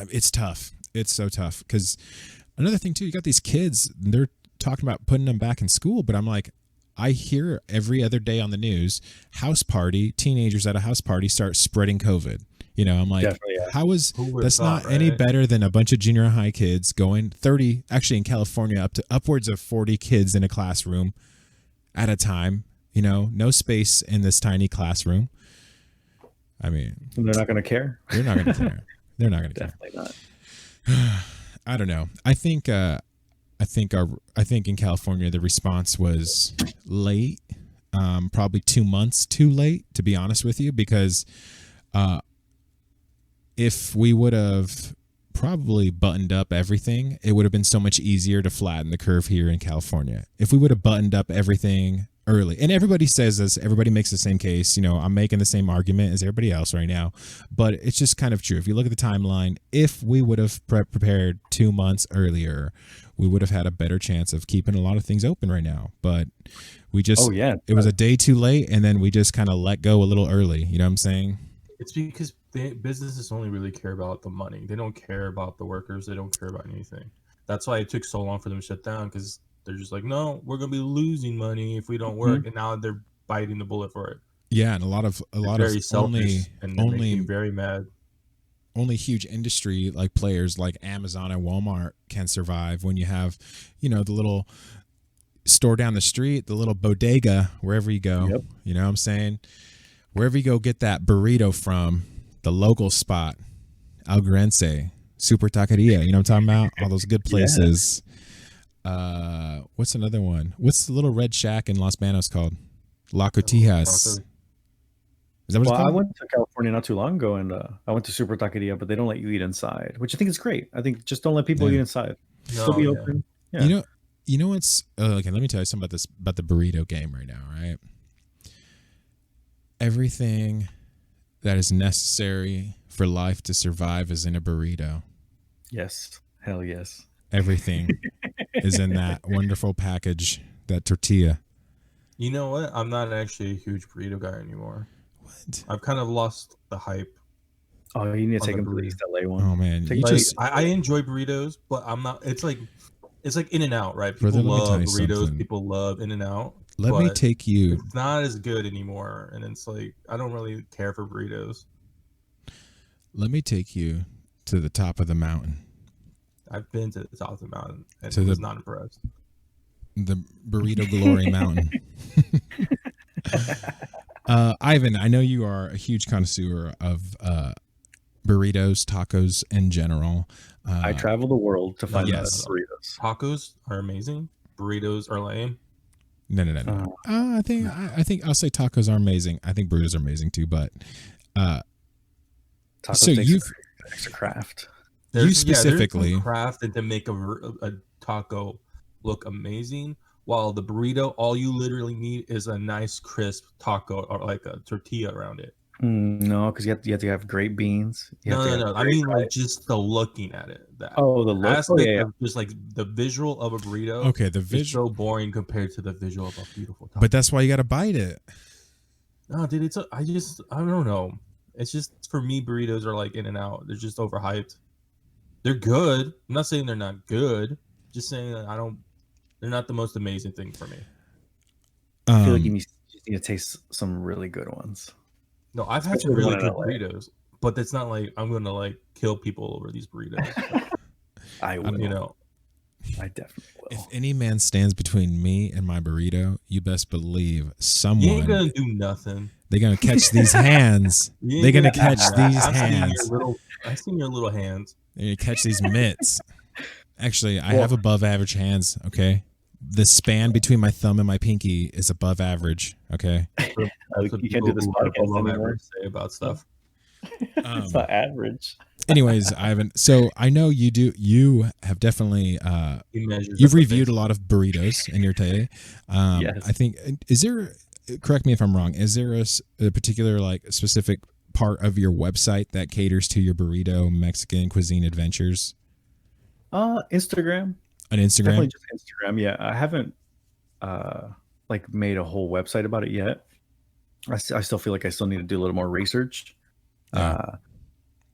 Speaker 1: it's tough. It's so tough because another thing too, you got these kids. They're talking about putting them back in school, but I'm like, I hear every other day on the news, teenagers at a house party start spreading COVID. I'm like, that's not any better than a bunch of junior high kids going 30, actually in California, up to upwards of 40 kids in a classroom at a time, no space in this tiny classroom. I mean,
Speaker 4: and they're not going to care.
Speaker 1: They're not going to care. They're not going to care.
Speaker 4: Definitely not.
Speaker 1: I don't know. I think in California the response was late, probably 2 months too late, to be honest with you, because if we would have probably buttoned up everything, it would have been so much easier to flatten the curve here in California. If we would have buttoned up everything early, and everybody says this, everybody makes the same case, I'm making the same argument as everybody else right now, but it's just kind of true. If you look at the timeline, if we would have prepared 2 months earlier, we would have had a better chance of keeping a lot of things open right now. But we just, it was a day too late, and then we just kind of let go a little early. You know what I'm saying?
Speaker 3: It's because businesses only really care about the money. They don't care about the workers. They don't care about anything. That's why it took so long for them to shut down, because they're just like, no, we're going to be losing money if we don't work. Mm-hmm. And now they're biting the bullet for it.
Speaker 1: Yeah, and a lot of
Speaker 3: very selfish only very mad.
Speaker 1: Only huge industry like players like Amazon and Walmart can survive when you have, the little store down the street, the little bodega, wherever you go. Yep. You know what I'm saying? Wherever you go get that burrito from, the local spot, Algrense, Super Taqueria, you know what I'm talking about? All those good places. Yeah. What's another one? What's the little red shack in Los Banos called? La Cotijas. Is that what it's called?
Speaker 4: I went to California not too long ago, and I went to Super Taqueria, but they don't let you eat inside, which I think is great. I think just don't let people eat inside. Still be open. Yeah.
Speaker 1: You know what's okay? Let me tell you something about the burrito game right now. Right, everything that is necessary for life to survive is in a burrito.
Speaker 4: Yes. Hell yes.
Speaker 1: Everything is in that wonderful package, that tortilla.
Speaker 3: You know what? I'm not actually a huge burrito guy anymore.
Speaker 1: What?
Speaker 3: I've kind of lost the hype.
Speaker 4: Oh, you need to
Speaker 3: On
Speaker 4: take
Speaker 3: the
Speaker 4: him to the
Speaker 3: burrito.
Speaker 4: East LA one.
Speaker 1: Oh man,
Speaker 4: Take
Speaker 1: you
Speaker 4: him to-
Speaker 1: just
Speaker 3: I enjoy burritos, but I'm not. It's like In and Out, right? People
Speaker 1: Brother, let me tell
Speaker 3: love
Speaker 1: you
Speaker 3: burritos.
Speaker 1: something.
Speaker 3: People love In and Out.
Speaker 1: let me take you.
Speaker 3: It's not as good anymore, and it's like I don't really care for burritos.
Speaker 1: Let me take you to the top of the mountain,
Speaker 3: I've been to the top of the mountain and
Speaker 1: To
Speaker 3: was
Speaker 1: the-
Speaker 3: not impressed.
Speaker 1: the Burrito Glory Mountain. Ivan, I know you are a huge connoisseur of burritos, tacos in general.
Speaker 4: I travel the world to find
Speaker 1: Yes.
Speaker 4: the burritos.
Speaker 3: Tacos are amazing. Burritos are lame.
Speaker 1: No. I think I'll say tacos are amazing. I think burritos are amazing too. But
Speaker 4: Tacos
Speaker 1: So
Speaker 4: takes
Speaker 1: you've-
Speaker 4: extra craft.
Speaker 3: There's
Speaker 1: specifically-
Speaker 3: some craft and to make a taco look amazing. While the burrito, all you literally need is a nice crisp taco or like a tortilla around it.
Speaker 4: No, because you have to have great beans. You have to
Speaker 3: No.
Speaker 4: have
Speaker 3: I
Speaker 4: great
Speaker 3: mean, like
Speaker 4: rice.
Speaker 3: just the looking at it. That
Speaker 4: Oh, the look.
Speaker 3: aspect
Speaker 4: Oh, yeah.
Speaker 3: of just like the visual of a burrito.
Speaker 1: okay, the
Speaker 3: Is
Speaker 1: visual,
Speaker 3: so boring compared to the visual of a beautiful taco.
Speaker 1: but that's why you got to bite it.
Speaker 3: No, dude, I don't know. It's just for me, burritos are like In and Out. They're just overhyped. They're good. I'm not saying they're not good. Just saying that they're not the most amazing thing for me.
Speaker 4: I feel like you just need to taste some really good ones.
Speaker 3: No, I've had some
Speaker 4: Especially
Speaker 3: really
Speaker 4: the
Speaker 3: good
Speaker 4: one in LA.
Speaker 3: burritos, but it's not like I'm gonna like kill people over these burritos.
Speaker 4: I will.
Speaker 3: You know,
Speaker 4: I definitely will.
Speaker 1: If any man stands between me and my burrito, you best believe
Speaker 3: you ain't
Speaker 1: someone
Speaker 3: gonna do nothing.
Speaker 1: they're gonna catch these hands.
Speaker 3: You ain't
Speaker 1: They're gonna
Speaker 3: do
Speaker 1: catch
Speaker 3: nothing.
Speaker 1: these
Speaker 3: I've seen
Speaker 1: hands.
Speaker 3: I've seen your little hands.
Speaker 1: They're gonna catch these mitts. Actually, I
Speaker 4: Well-
Speaker 1: have above average hands. Okay, the span between my thumb and my pinky is above average. Okay,
Speaker 3: That's
Speaker 4: you
Speaker 3: what
Speaker 4: can't
Speaker 3: people
Speaker 4: do this
Speaker 3: who have
Speaker 4: podcast
Speaker 3: above
Speaker 4: anymore.
Speaker 3: average say about stuff.
Speaker 4: It's not average.
Speaker 1: anyways, Ivan. So I know you do. You have definitely.
Speaker 3: He measures
Speaker 1: You've
Speaker 3: up
Speaker 1: reviewed a
Speaker 3: things.
Speaker 1: lot of burritos in your day.
Speaker 4: Yes.
Speaker 1: I think. Is there? Correct me if I'm wrong. Is there a particular like specific part of your website that caters to your burrito Mexican cuisine adventures
Speaker 4: Instagram.
Speaker 1: on Instagram?
Speaker 4: Definitely just Instagram. Yeah, I haven't like made a whole website about it yet. I still feel like I still need to do a little more research.
Speaker 1: Yeah.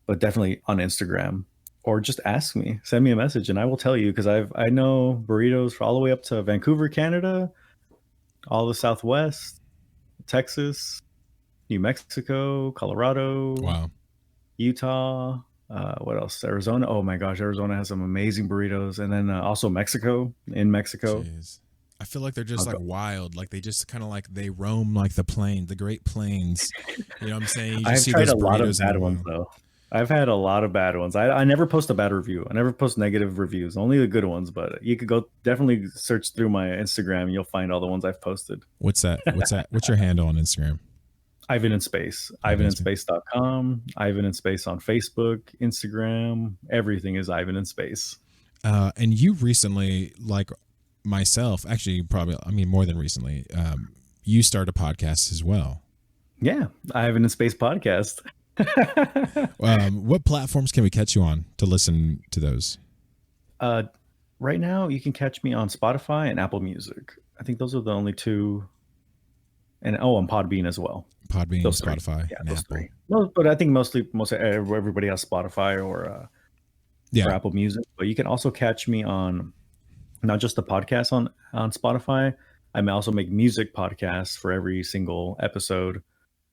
Speaker 4: But definitely on Instagram, or just ask me, send me a message, and I will tell you, because I know burritos for all the way up to Vancouver, Canada, all the Southwest, Texas, New Mexico, Colorado,
Speaker 1: Wow.
Speaker 4: Utah. What else? Arizona. Oh my gosh, Arizona has some amazing burritos, and then also Mexico. In Mexico,
Speaker 1: Jeez. I feel like they're just
Speaker 4: I'll
Speaker 1: like wild. Like they just kind of like they roam like the Great Plains. You know what I'm saying? You just
Speaker 4: I've
Speaker 1: see
Speaker 4: tried
Speaker 1: those
Speaker 4: a lot of
Speaker 1: burritos in the
Speaker 4: bad ones
Speaker 1: wild.
Speaker 4: though. I've had a lot of bad ones. I never post a bad review. I never post negative reviews. Only the good ones. But you could go definitely search through my Instagram, and you'll find all the ones I've posted.
Speaker 1: What's that? What's your handle on Instagram?
Speaker 4: Ivan in Space.
Speaker 1: Ivan in
Speaker 4: IvanInSpace.com. Ivan in Space on Facebook, Instagram. Everything is Ivan in Space.
Speaker 1: And you recently, like myself, actually, probably, I mean, more than recently, you started a podcast as well.
Speaker 4: Yeah, Ivan in Space podcast.
Speaker 1: What platforms can we catch you on to listen to those?
Speaker 4: Right now, you can catch me on Spotify and Apple Music. I think those are the only two. And on Podbean as well.
Speaker 1: Podbean,
Speaker 4: Those three.
Speaker 1: Spotify,
Speaker 4: Yeah,
Speaker 1: and
Speaker 4: those
Speaker 1: Apple.
Speaker 4: three. No, but I think most everybody has Spotify or
Speaker 1: Yeah.
Speaker 4: Apple Music. But you can also catch me on not just the podcast on Spotify. I may also make music podcasts for every single episode.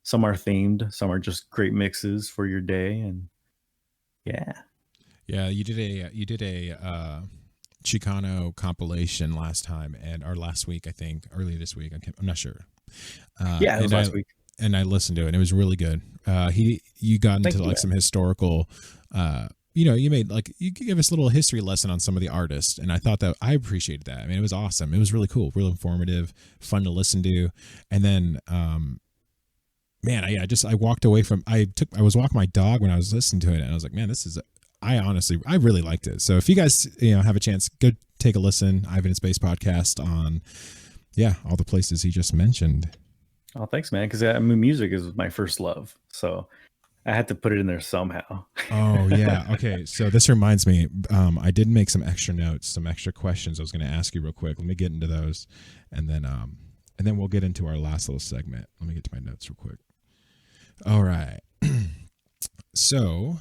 Speaker 4: Some are themed, some are just great mixes for your day, and yeah.
Speaker 1: Yeah, you did a Chicano compilation last time or last week, I think, earlier this week. I'm not sure.
Speaker 4: Yeah, it was last week.
Speaker 1: And I listened to it, and it was really good. You got into
Speaker 4: Thank you,
Speaker 1: like some historical. You gave us a little history lesson on some of the artists, and I thought that I appreciated that. I mean, it was awesome. It was really cool, real informative, fun to listen to. And then, man, I walked away from. I was walking my dog when I was listening to it, and I was like, man, I really liked it. So if you guys have a chance, go take a listen. Ivan in Space podcast on all the places he just mentioned.
Speaker 4: Oh, thanks, man. Because I mean, music is my first love, so I had to put it in there somehow.
Speaker 1: Oh yeah. Okay. So this reminds me. I did make some extra notes, some extra questions I was going to ask you real quick. Let me get into those, and then we'll get into our last little segment. Let me get to my notes real quick. All right. So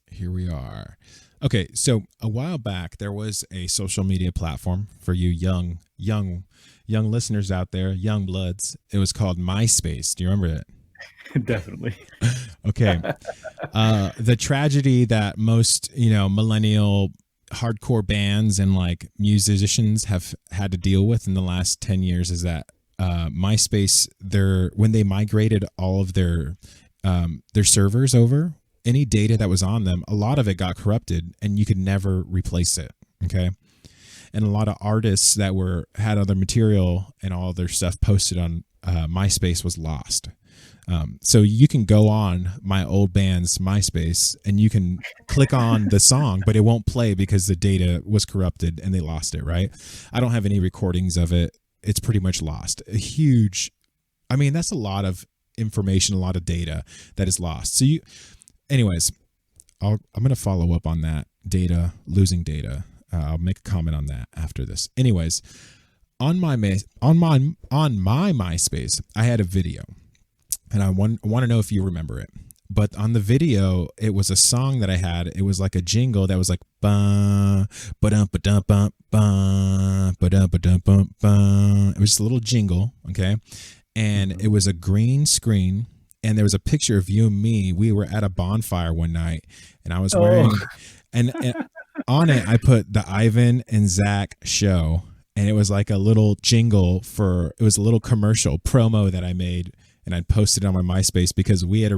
Speaker 1: here we are. Okay. So a while back, there was a social media platform for you young listeners out there, young bloods. It was called MySpace. Do you remember it?
Speaker 4: Definitely.
Speaker 1: Okay. The tragedy that most, millennial hardcore bands and like musicians have had to deal with in the last 10 years is that MySpace, when they migrated all of their servers over, any data that was on them, a lot of it got corrupted and you could never replace it. Okay. And a lot of artists that had other material and all their stuff posted on MySpace was lost. So you can go on my old band's MySpace and you can click on the song, but it won't play because the data was corrupted and they lost it, right? I don't have any recordings of it. It's pretty much lost. That's a lot of information, a lot of data that is lost. Anyways, I'm going to follow up on that losing data. I'll make a comment on that after this. Anyways, on my MySpace, I had a video. And I want to know if you remember it. But on the video, it was a song that I had. It was like a jingle that was like ba ba dum ba dum bum ba ba dum ba dum bum ba. It was just a little jingle, okay? And it was a green screen, and there was a picture of you and me. We were at a bonfire one night, and I was wearing, and on it I put the Ivan and Zach show, and it was like a little jingle it was a little commercial promo that I made. And I'd posted it on my MySpace because we had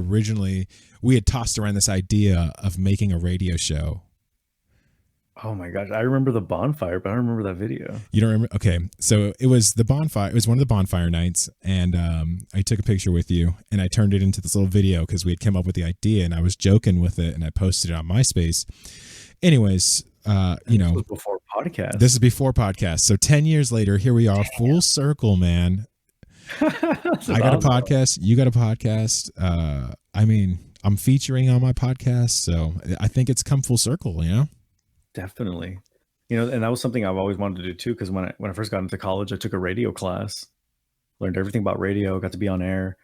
Speaker 1: tossed around this idea of making a radio show.
Speaker 4: Oh my gosh. I remember the bonfire, but I don't remember that video.
Speaker 1: You don't remember? Okay. So it was the bonfire. It was one of the bonfire nights. And I took a picture with you and I turned it into this little video because we had come up with the idea and I was joking with it and I posted it on MySpace. Anyways,
Speaker 4: This was before podcast.
Speaker 1: This is before podcast. So 10 years later, here we are, full circle, man. I got a podcast. You got a podcast. I'm featuring on my podcast, so I think it's come full circle.
Speaker 4: Definitely. And that was something I've always wanted to do too. Because when I first got into college, I took a radio class, learned everything about radio, got to be on air.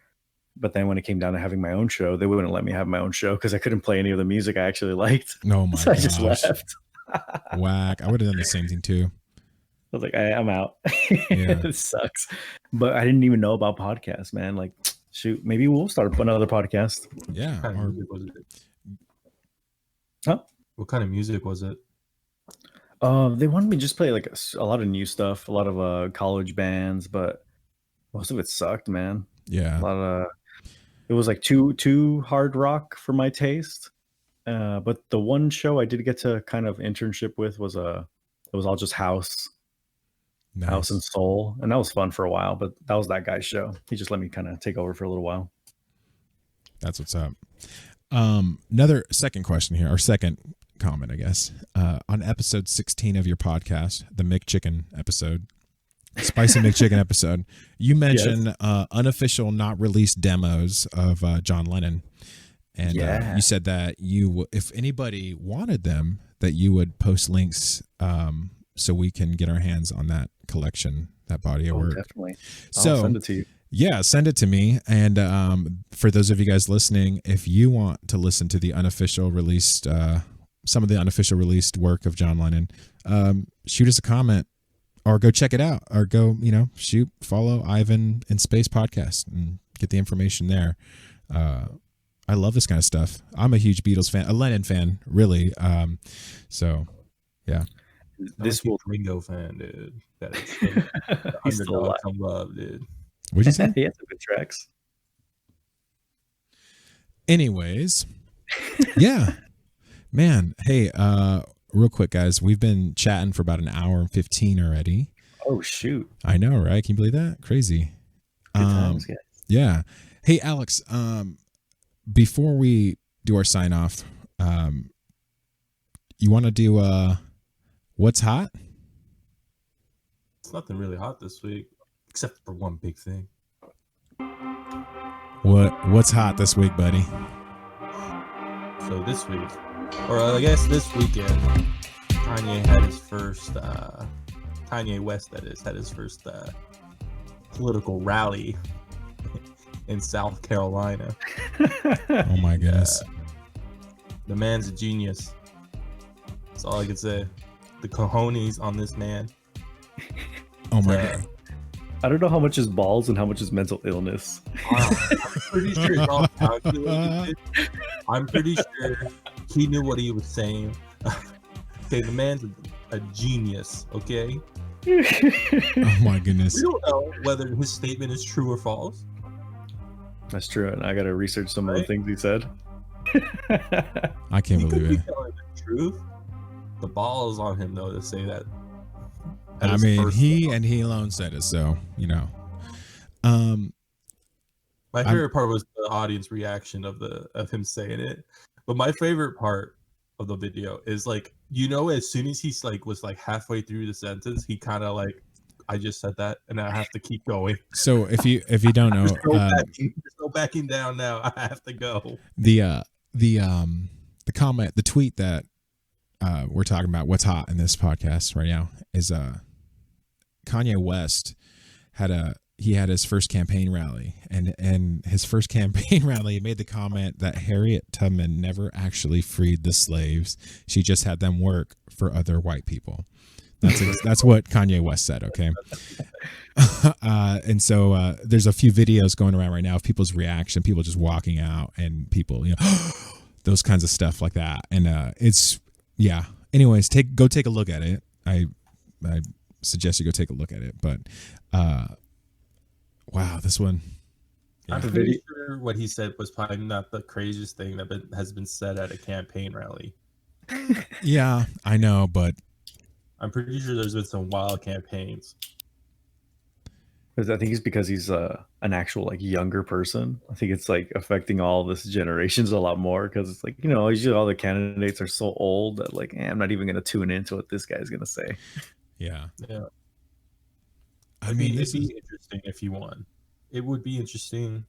Speaker 4: But then when it came down to having my own show, they wouldn't let me have my own show because I couldn't play any of the music I actually liked.
Speaker 1: Oh my
Speaker 4: so
Speaker 1: gosh.
Speaker 4: I just left.
Speaker 1: Whack! I would have done the same thing too.
Speaker 4: I was like, I'm out.
Speaker 1: Yeah.
Speaker 4: It sucks. But I didn't even know about podcasts, man. Like, shoot, maybe we'll start another podcast.
Speaker 1: Yeah.
Speaker 3: What kind of music was it?
Speaker 4: Huh?
Speaker 3: What kind of music was it?
Speaker 4: They wanted me to just play like a lot of new stuff, a lot of college bands, but most of it sucked, man.
Speaker 1: Yeah.
Speaker 4: A lot of it was like too hard rock for my taste. But the one show I did get to kind of internship with was it was all just house.
Speaker 1: Nice.
Speaker 4: House and soul, and that was fun for a while, but that was that guy's show. He just let me kind of take over for a little while.
Speaker 1: That's what's up. Another second question here, or second comment, I guess. On episode 16 of your podcast, the McChicken episode, Spicy McChicken episode, you mentioned unofficial, not released demos of John Lennon, and you said that if anybody wanted them, that you would post links so we can get our hands on that collection, that body of work.
Speaker 4: Definitely.
Speaker 1: So
Speaker 4: I'll send it to you.
Speaker 1: Yeah, send it to me. And for those of you guys listening, if you want to listen to the unofficial released, some of the unofficial released work of John Lennon, shoot us a comment or go check it out, or go, follow Ivan in Space Podcast and get the information there. I love this kind of stuff. I'm a huge Beatles fan, a Lennon fan, really. So, yeah.
Speaker 3: This will Ringo fan, dude. That is
Speaker 4: He's still alive.
Speaker 3: Some love, dude.
Speaker 1: What'd you say?
Speaker 4: He has some good tracks.
Speaker 1: Anyways, yeah, man. Hey, real quick, guys, we've been chatting for about an hour and 15 already.
Speaker 4: Oh shoot!
Speaker 1: I know, right? Can you believe that? Crazy.
Speaker 4: Good times, guys.
Speaker 1: Yeah. Hey, Alex. Before we do our sign off, you want to do what's hot?
Speaker 3: It's nothing really hot this week, except for one big thing.
Speaker 1: What's hot this week, buddy?
Speaker 3: So this week, or I guess this weekend, Kanye had his first, Kanye West, that is, had his first political rally in South Carolina.
Speaker 1: Oh my goodness.
Speaker 3: The man's a genius. That's all I can say. The cojones on this man.
Speaker 1: Oh my god.
Speaker 4: I don't know how much is balls and how much is mental illness.
Speaker 3: I'm pretty sure it's all calculated. I'm pretty sure he knew what he was saying. Okay, the man's a genius, okay?
Speaker 1: Oh my goodness.
Speaker 3: We don't know whether his statement is true or false.
Speaker 4: That's true, and I gotta research some of the things he said.
Speaker 1: I can't
Speaker 3: He could
Speaker 1: believe
Speaker 3: be
Speaker 1: it.
Speaker 3: telling the truth. The ball is on him though to say that.
Speaker 1: I mean, he alone said it, so you know.
Speaker 3: My favorite part was the audience reaction of him saying it. But my favorite part of the video is like, you know, as soon as he's like was like halfway through the sentence, he kind of like, I just said that, and I have to keep going.
Speaker 1: So if you don't know,
Speaker 3: there's no backing down now. I have to go.
Speaker 1: The comment, the tweet that we're talking about, what's hot in this podcast right now, is Kanye West had his first campaign rally, and his first campaign rally, he made the comment that Harriet Tubman never actually freed the slaves. She just had them work for other white people. That's what Kanye West said. Okay. And so there's a few videos going around right now of people's reaction, people just walking out, and people, you know, those kinds of stuff like that. And it's, yeah. Anyways, go take a look at it. I suggest you go take a look at it. But wow, this one.
Speaker 3: Yeah. I'm pretty sure what he said was probably not the craziest thing that has been said at a campaign rally.
Speaker 1: Yeah, I know, but
Speaker 3: I'm pretty sure there's been some wild campaigns.
Speaker 4: I think it's because he's an actual like younger person. I think it's like affecting all this generations a lot more because it's like, you know, usually all the candidates are so old that like, I'm not even going to tune into what this guy's going to say.
Speaker 3: Yeah.
Speaker 1: I mean,
Speaker 3: it'd be interesting if he won. It would be interesting.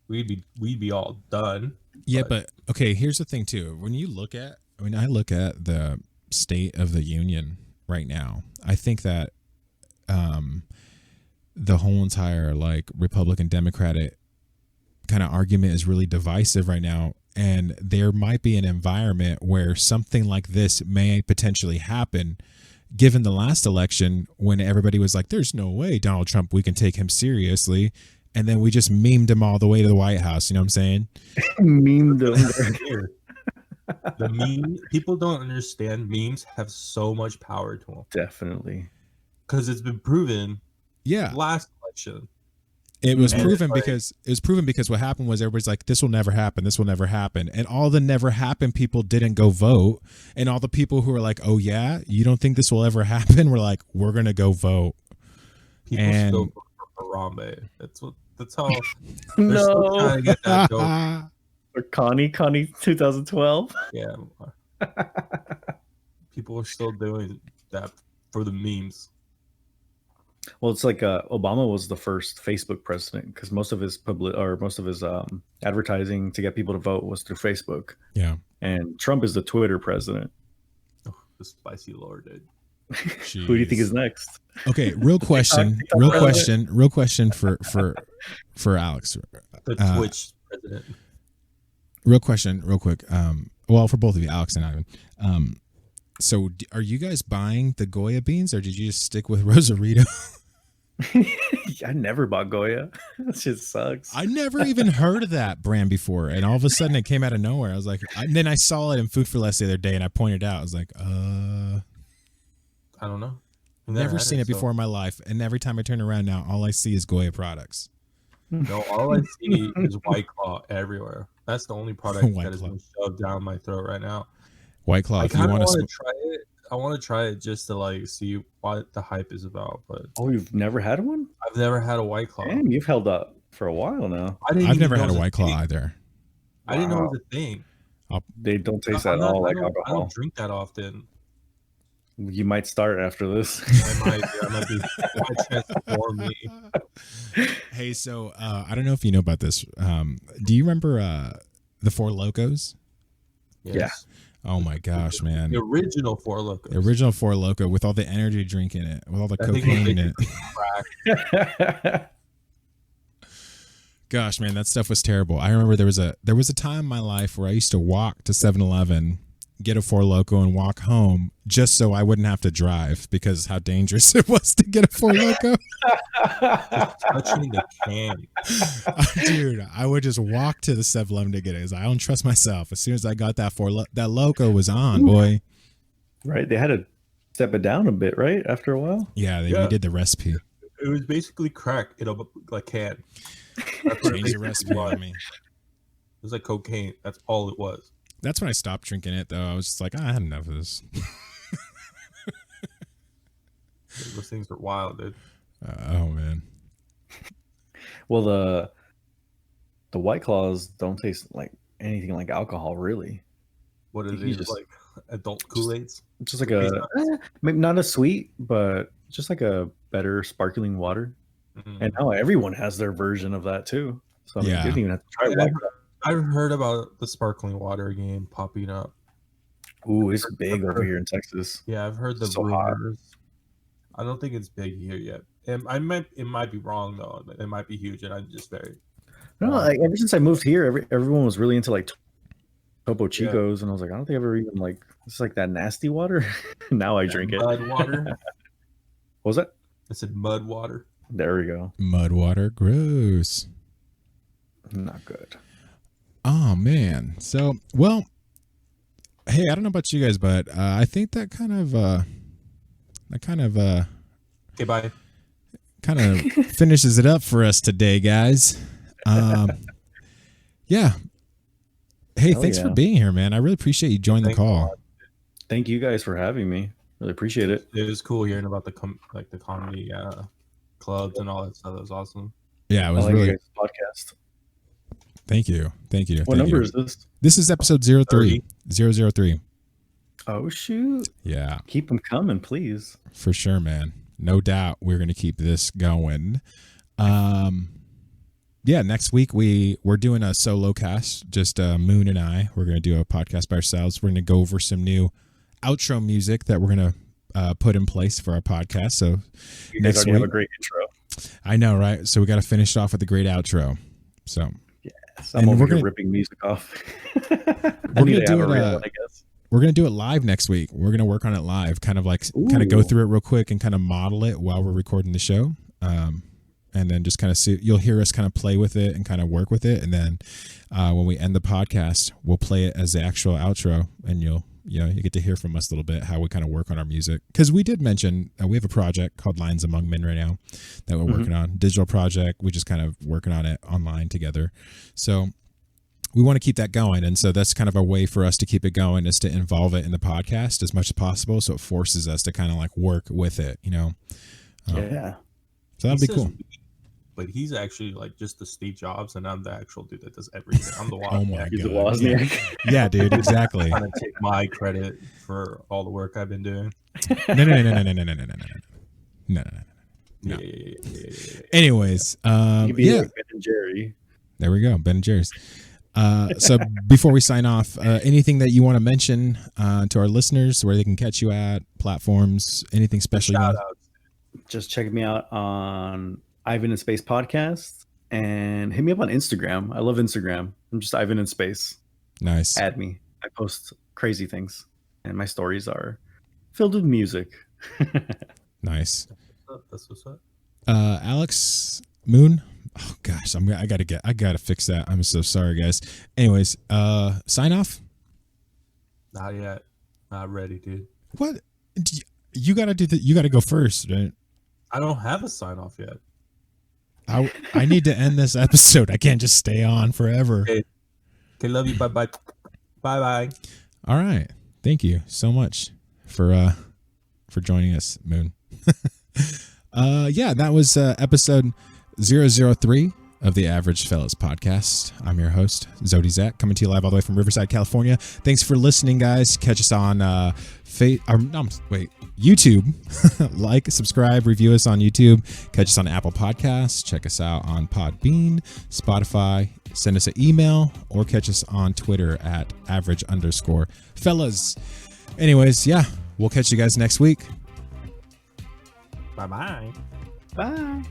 Speaker 3: We'd be all done.
Speaker 1: Yeah, but okay, here's the thing too. When I look at the State of the Union right now, I think that the whole entire like Republican Democratic kind of argument is really divisive right now, and there might be an environment where something like this may potentially happen, given the last election when everybody was like, there's no way Donald Trump, we can take him seriously, and then we just memed him all the way to the White House. You know what I'm saying?
Speaker 4: Memed him.
Speaker 3: The meme, people don't understand memes have so much power to them.
Speaker 4: Definitely.
Speaker 3: Because it's been proven.
Speaker 1: Yeah.
Speaker 3: Last election.
Speaker 1: It was proven because what happened was everybody's like, this will never happen. This will never happen. And all the never happen people didn't go vote. And all the people who were like, oh yeah, you don't think this will ever happen? We're like, we're going to go vote.
Speaker 3: People still vote for Harambe. That's how.
Speaker 4: No.
Speaker 3: Still trying to get that vote.
Speaker 4: Or Connie 2012.
Speaker 3: Yeah. People are still doing that for the memes.
Speaker 4: Well, it's like Obama was the first Facebook president because most of his advertising to get people to vote was through Facebook.
Speaker 1: Yeah.
Speaker 4: And Trump is the Twitter president.
Speaker 3: Oh, the spicy lord, dude.
Speaker 4: Who do you think is next?
Speaker 1: Okay, real question for Alex.
Speaker 3: The Twitch president.
Speaker 1: Real question, real quick. Well, for both of you, Alex and Ivan. So, are you guys buying the Goya beans, or did you just stick with Rosarito?
Speaker 4: I never bought Goya. That shit sucks.
Speaker 1: I never even heard of that brand before, and all of a sudden it came out of nowhere. I was like, and then I saw it in Food for Less the other day, and I pointed out. I was like,
Speaker 3: I don't know.
Speaker 1: Never seen it before in my life, and every time I turn around now, all I see is Goya products.
Speaker 3: No, all I see is White Claw everywhere. That's the only product that is being shoved down my throat right now.
Speaker 1: White Claw.
Speaker 3: I kind of want to try it. I want to try it just to like see what the hype is about. But
Speaker 4: you've never had one?
Speaker 3: I've never had a White Claw.
Speaker 4: Damn, you've held up for a while now.
Speaker 1: I've never had a White Claw either.
Speaker 3: I didn't know it was a thing.
Speaker 4: They don't taste at all like alcohol.
Speaker 3: I don't drink that often.
Speaker 4: You might start after this.
Speaker 3: I might be transform me.
Speaker 1: Hey, so I don't know if you know about this. Do you remember the Four Locos?
Speaker 3: Yes.
Speaker 1: Oh my gosh, man!
Speaker 3: The original Four Locos.
Speaker 1: The original Four Loco with all the energy drink in it, with all the
Speaker 3: I think
Speaker 1: cocaine in
Speaker 3: they
Speaker 1: it.
Speaker 3: crack.
Speaker 1: Gosh, man, that stuff was terrible. I remember there was a time in my life where I used to walk to 7-Eleven, get a Four Loco, and walk home just so I wouldn't have to drive because how dangerous it was to get a Four Loco.
Speaker 3: Just touching the can.
Speaker 1: Dude, I would just walk to the 7-Eleven to get it. 'Cause I don't trust myself. As soon as I got that that Loco was on, boy.
Speaker 4: Right, they had to step it down a bit, right? After a while.
Speaker 1: Yeah,
Speaker 3: Yeah.
Speaker 1: we did the recipe.
Speaker 3: It was basically crack in a like can.
Speaker 1: Change the recipe on me.
Speaker 3: It was like cocaine. That's all it was.
Speaker 1: That's when I stopped drinking it, though. I was just like, I had enough of this.
Speaker 3: Those things are wild, dude.
Speaker 1: Oh man.
Speaker 4: Well, the White Claws don't taste like anything like alcohol, really.
Speaker 3: What are
Speaker 4: You
Speaker 3: these
Speaker 4: just-
Speaker 3: like adult Kool-Aids?
Speaker 4: Just like maybe not as sweet, but just like a better sparkling water.
Speaker 3: Mhm.
Speaker 4: And now everyone has their version of that too. So I mean,
Speaker 1: Yeah.
Speaker 4: you didn't even have to try
Speaker 3: Yeah,
Speaker 4: White Claw.
Speaker 3: I've heard about the sparkling water game popping up.
Speaker 4: Ooh, it's big over here in Texas.
Speaker 3: Yeah, I've heard the
Speaker 4: So hot.
Speaker 3: rumors. I don't think it's big here yet. It might be wrong though. It might be huge, and I'm just very.
Speaker 4: No, like, ever since I moved here, everyone was really into like Topo Chicos, and I was like, I don't think I've ever even like it's like that nasty water. Now I drink it.
Speaker 3: Mud water.
Speaker 4: What was that?
Speaker 3: I said mud water.
Speaker 4: There we go.
Speaker 1: Mud water, gross.
Speaker 4: Not good.
Speaker 1: Oh man. So, well, hey, I don't know about you guys, but I think that kind of
Speaker 3: Okay, bye.
Speaker 1: finishes it up for us today, guys. Yeah. Hey,
Speaker 4: Hell
Speaker 1: thanks for
Speaker 4: yeah.
Speaker 1: being here, man. I really appreciate you joining the
Speaker 3: Thanks a
Speaker 1: call.
Speaker 3: lot.
Speaker 4: Thank you guys for having me. Really appreciate it.
Speaker 3: It was cool hearing about the the comedy clubs and all that stuff. That was awesome.
Speaker 1: Yeah, it
Speaker 4: I
Speaker 1: was
Speaker 4: like
Speaker 1: really.
Speaker 4: your guys' podcast.
Speaker 1: Thank you. Thank you.
Speaker 4: What
Speaker 1: Thank
Speaker 4: number
Speaker 1: you.
Speaker 4: is this?
Speaker 1: This is episode 03. 003.
Speaker 4: Oh shoot!
Speaker 1: Yeah,
Speaker 4: Keep them coming, please.
Speaker 1: for sure, man. No doubt we're going to keep this going. Yeah, next week we're doing a solo cast, just Moon and I. We're going to do a podcast by ourselves. We're going to go over some new outro music that we're going to put in place for our podcast. So
Speaker 4: You
Speaker 1: Next
Speaker 4: guys already have
Speaker 1: week-
Speaker 4: a great intro.
Speaker 1: I know, right? So we got to finish off with a great outro. So
Speaker 4: So I'm
Speaker 1: And
Speaker 4: over
Speaker 1: we're
Speaker 4: here
Speaker 1: gonna-
Speaker 4: ripping music off.
Speaker 1: We're
Speaker 4: I need
Speaker 1: gonna
Speaker 4: to have
Speaker 1: do
Speaker 4: a
Speaker 1: it,
Speaker 4: real one, I guess.
Speaker 1: we're going to do it live next week. We're going to work on it live, kind of go
Speaker 4: Ooh.
Speaker 1: through it real quick and kind of model it while we're recording the show. And then just kind of see, you'll hear us kind of play with it and kind of work with it. And then when we end the podcast, we'll play it as the actual outro, and you get to hear from us a little bit how we kind of work on our music. Because we did mention we have a project called Lines Among Men right now that we're working on, digital project. We just kind of working on it online together. So we want to keep that going. And so that's kind of a way for us to keep it going, is to involve it in the podcast as much as possible. So it forces us to kind of like work with it,
Speaker 4: Yeah.
Speaker 1: So that'd
Speaker 3: He
Speaker 1: be
Speaker 3: says
Speaker 1: cool.
Speaker 3: But he's actually like just the Steve Jobs, and I'm the actual dude that does everything. I'm the
Speaker 1: Oh my
Speaker 4: He's a
Speaker 1: God.
Speaker 4: Wozniak.
Speaker 1: Yeah, dude, exactly.
Speaker 3: trying to take my credit for all the work I've been doing.
Speaker 1: No.
Speaker 3: Yeah, yeah.
Speaker 1: Anyways,
Speaker 4: You could be
Speaker 1: yeah,
Speaker 4: like Ben and Jerry.
Speaker 1: there we go, Ben and Jerry's. So before we sign off, anything that you want to mention to our listeners, where they can catch you at, platforms, anything special you want?
Speaker 3: Shout out.
Speaker 4: Just check me out on Ivan in Space podcast and hit me up on Instagram. I love Instagram. I'm just Ivan in Space.
Speaker 1: Nice.
Speaker 4: Add me. I post crazy things, and my stories are filled with music.
Speaker 1: Nice.
Speaker 3: That's what's up.
Speaker 1: Alex Moon. Oh gosh, I gotta fix that. I'm so sorry, guys. Anyways, sign off.
Speaker 3: Not yet. Not ready, dude.
Speaker 1: What? You gotta do you gotta go first, right?
Speaker 3: I don't have a sign off yet.
Speaker 1: I need to end this episode. I can't just stay on forever.
Speaker 3: Okay, love you. Bye bye. Bye bye.
Speaker 1: All right. Thank you so much for joining us, Moon. Yeah, that was episode 003. of the Average Fellas podcast. I'm your host, Zodi Zach, coming to you live all the way from Riverside, California. Thanks for listening, guys. Catch us on YouTube. Like, subscribe, review us on YouTube. Catch us on Apple Podcasts. Check us out on Podbean, Spotify. Send us an email or catch us on Twitter at average_fellas. Anyways, yeah, we'll catch you guys next week.
Speaker 3: Bye-bye.
Speaker 4: Bye.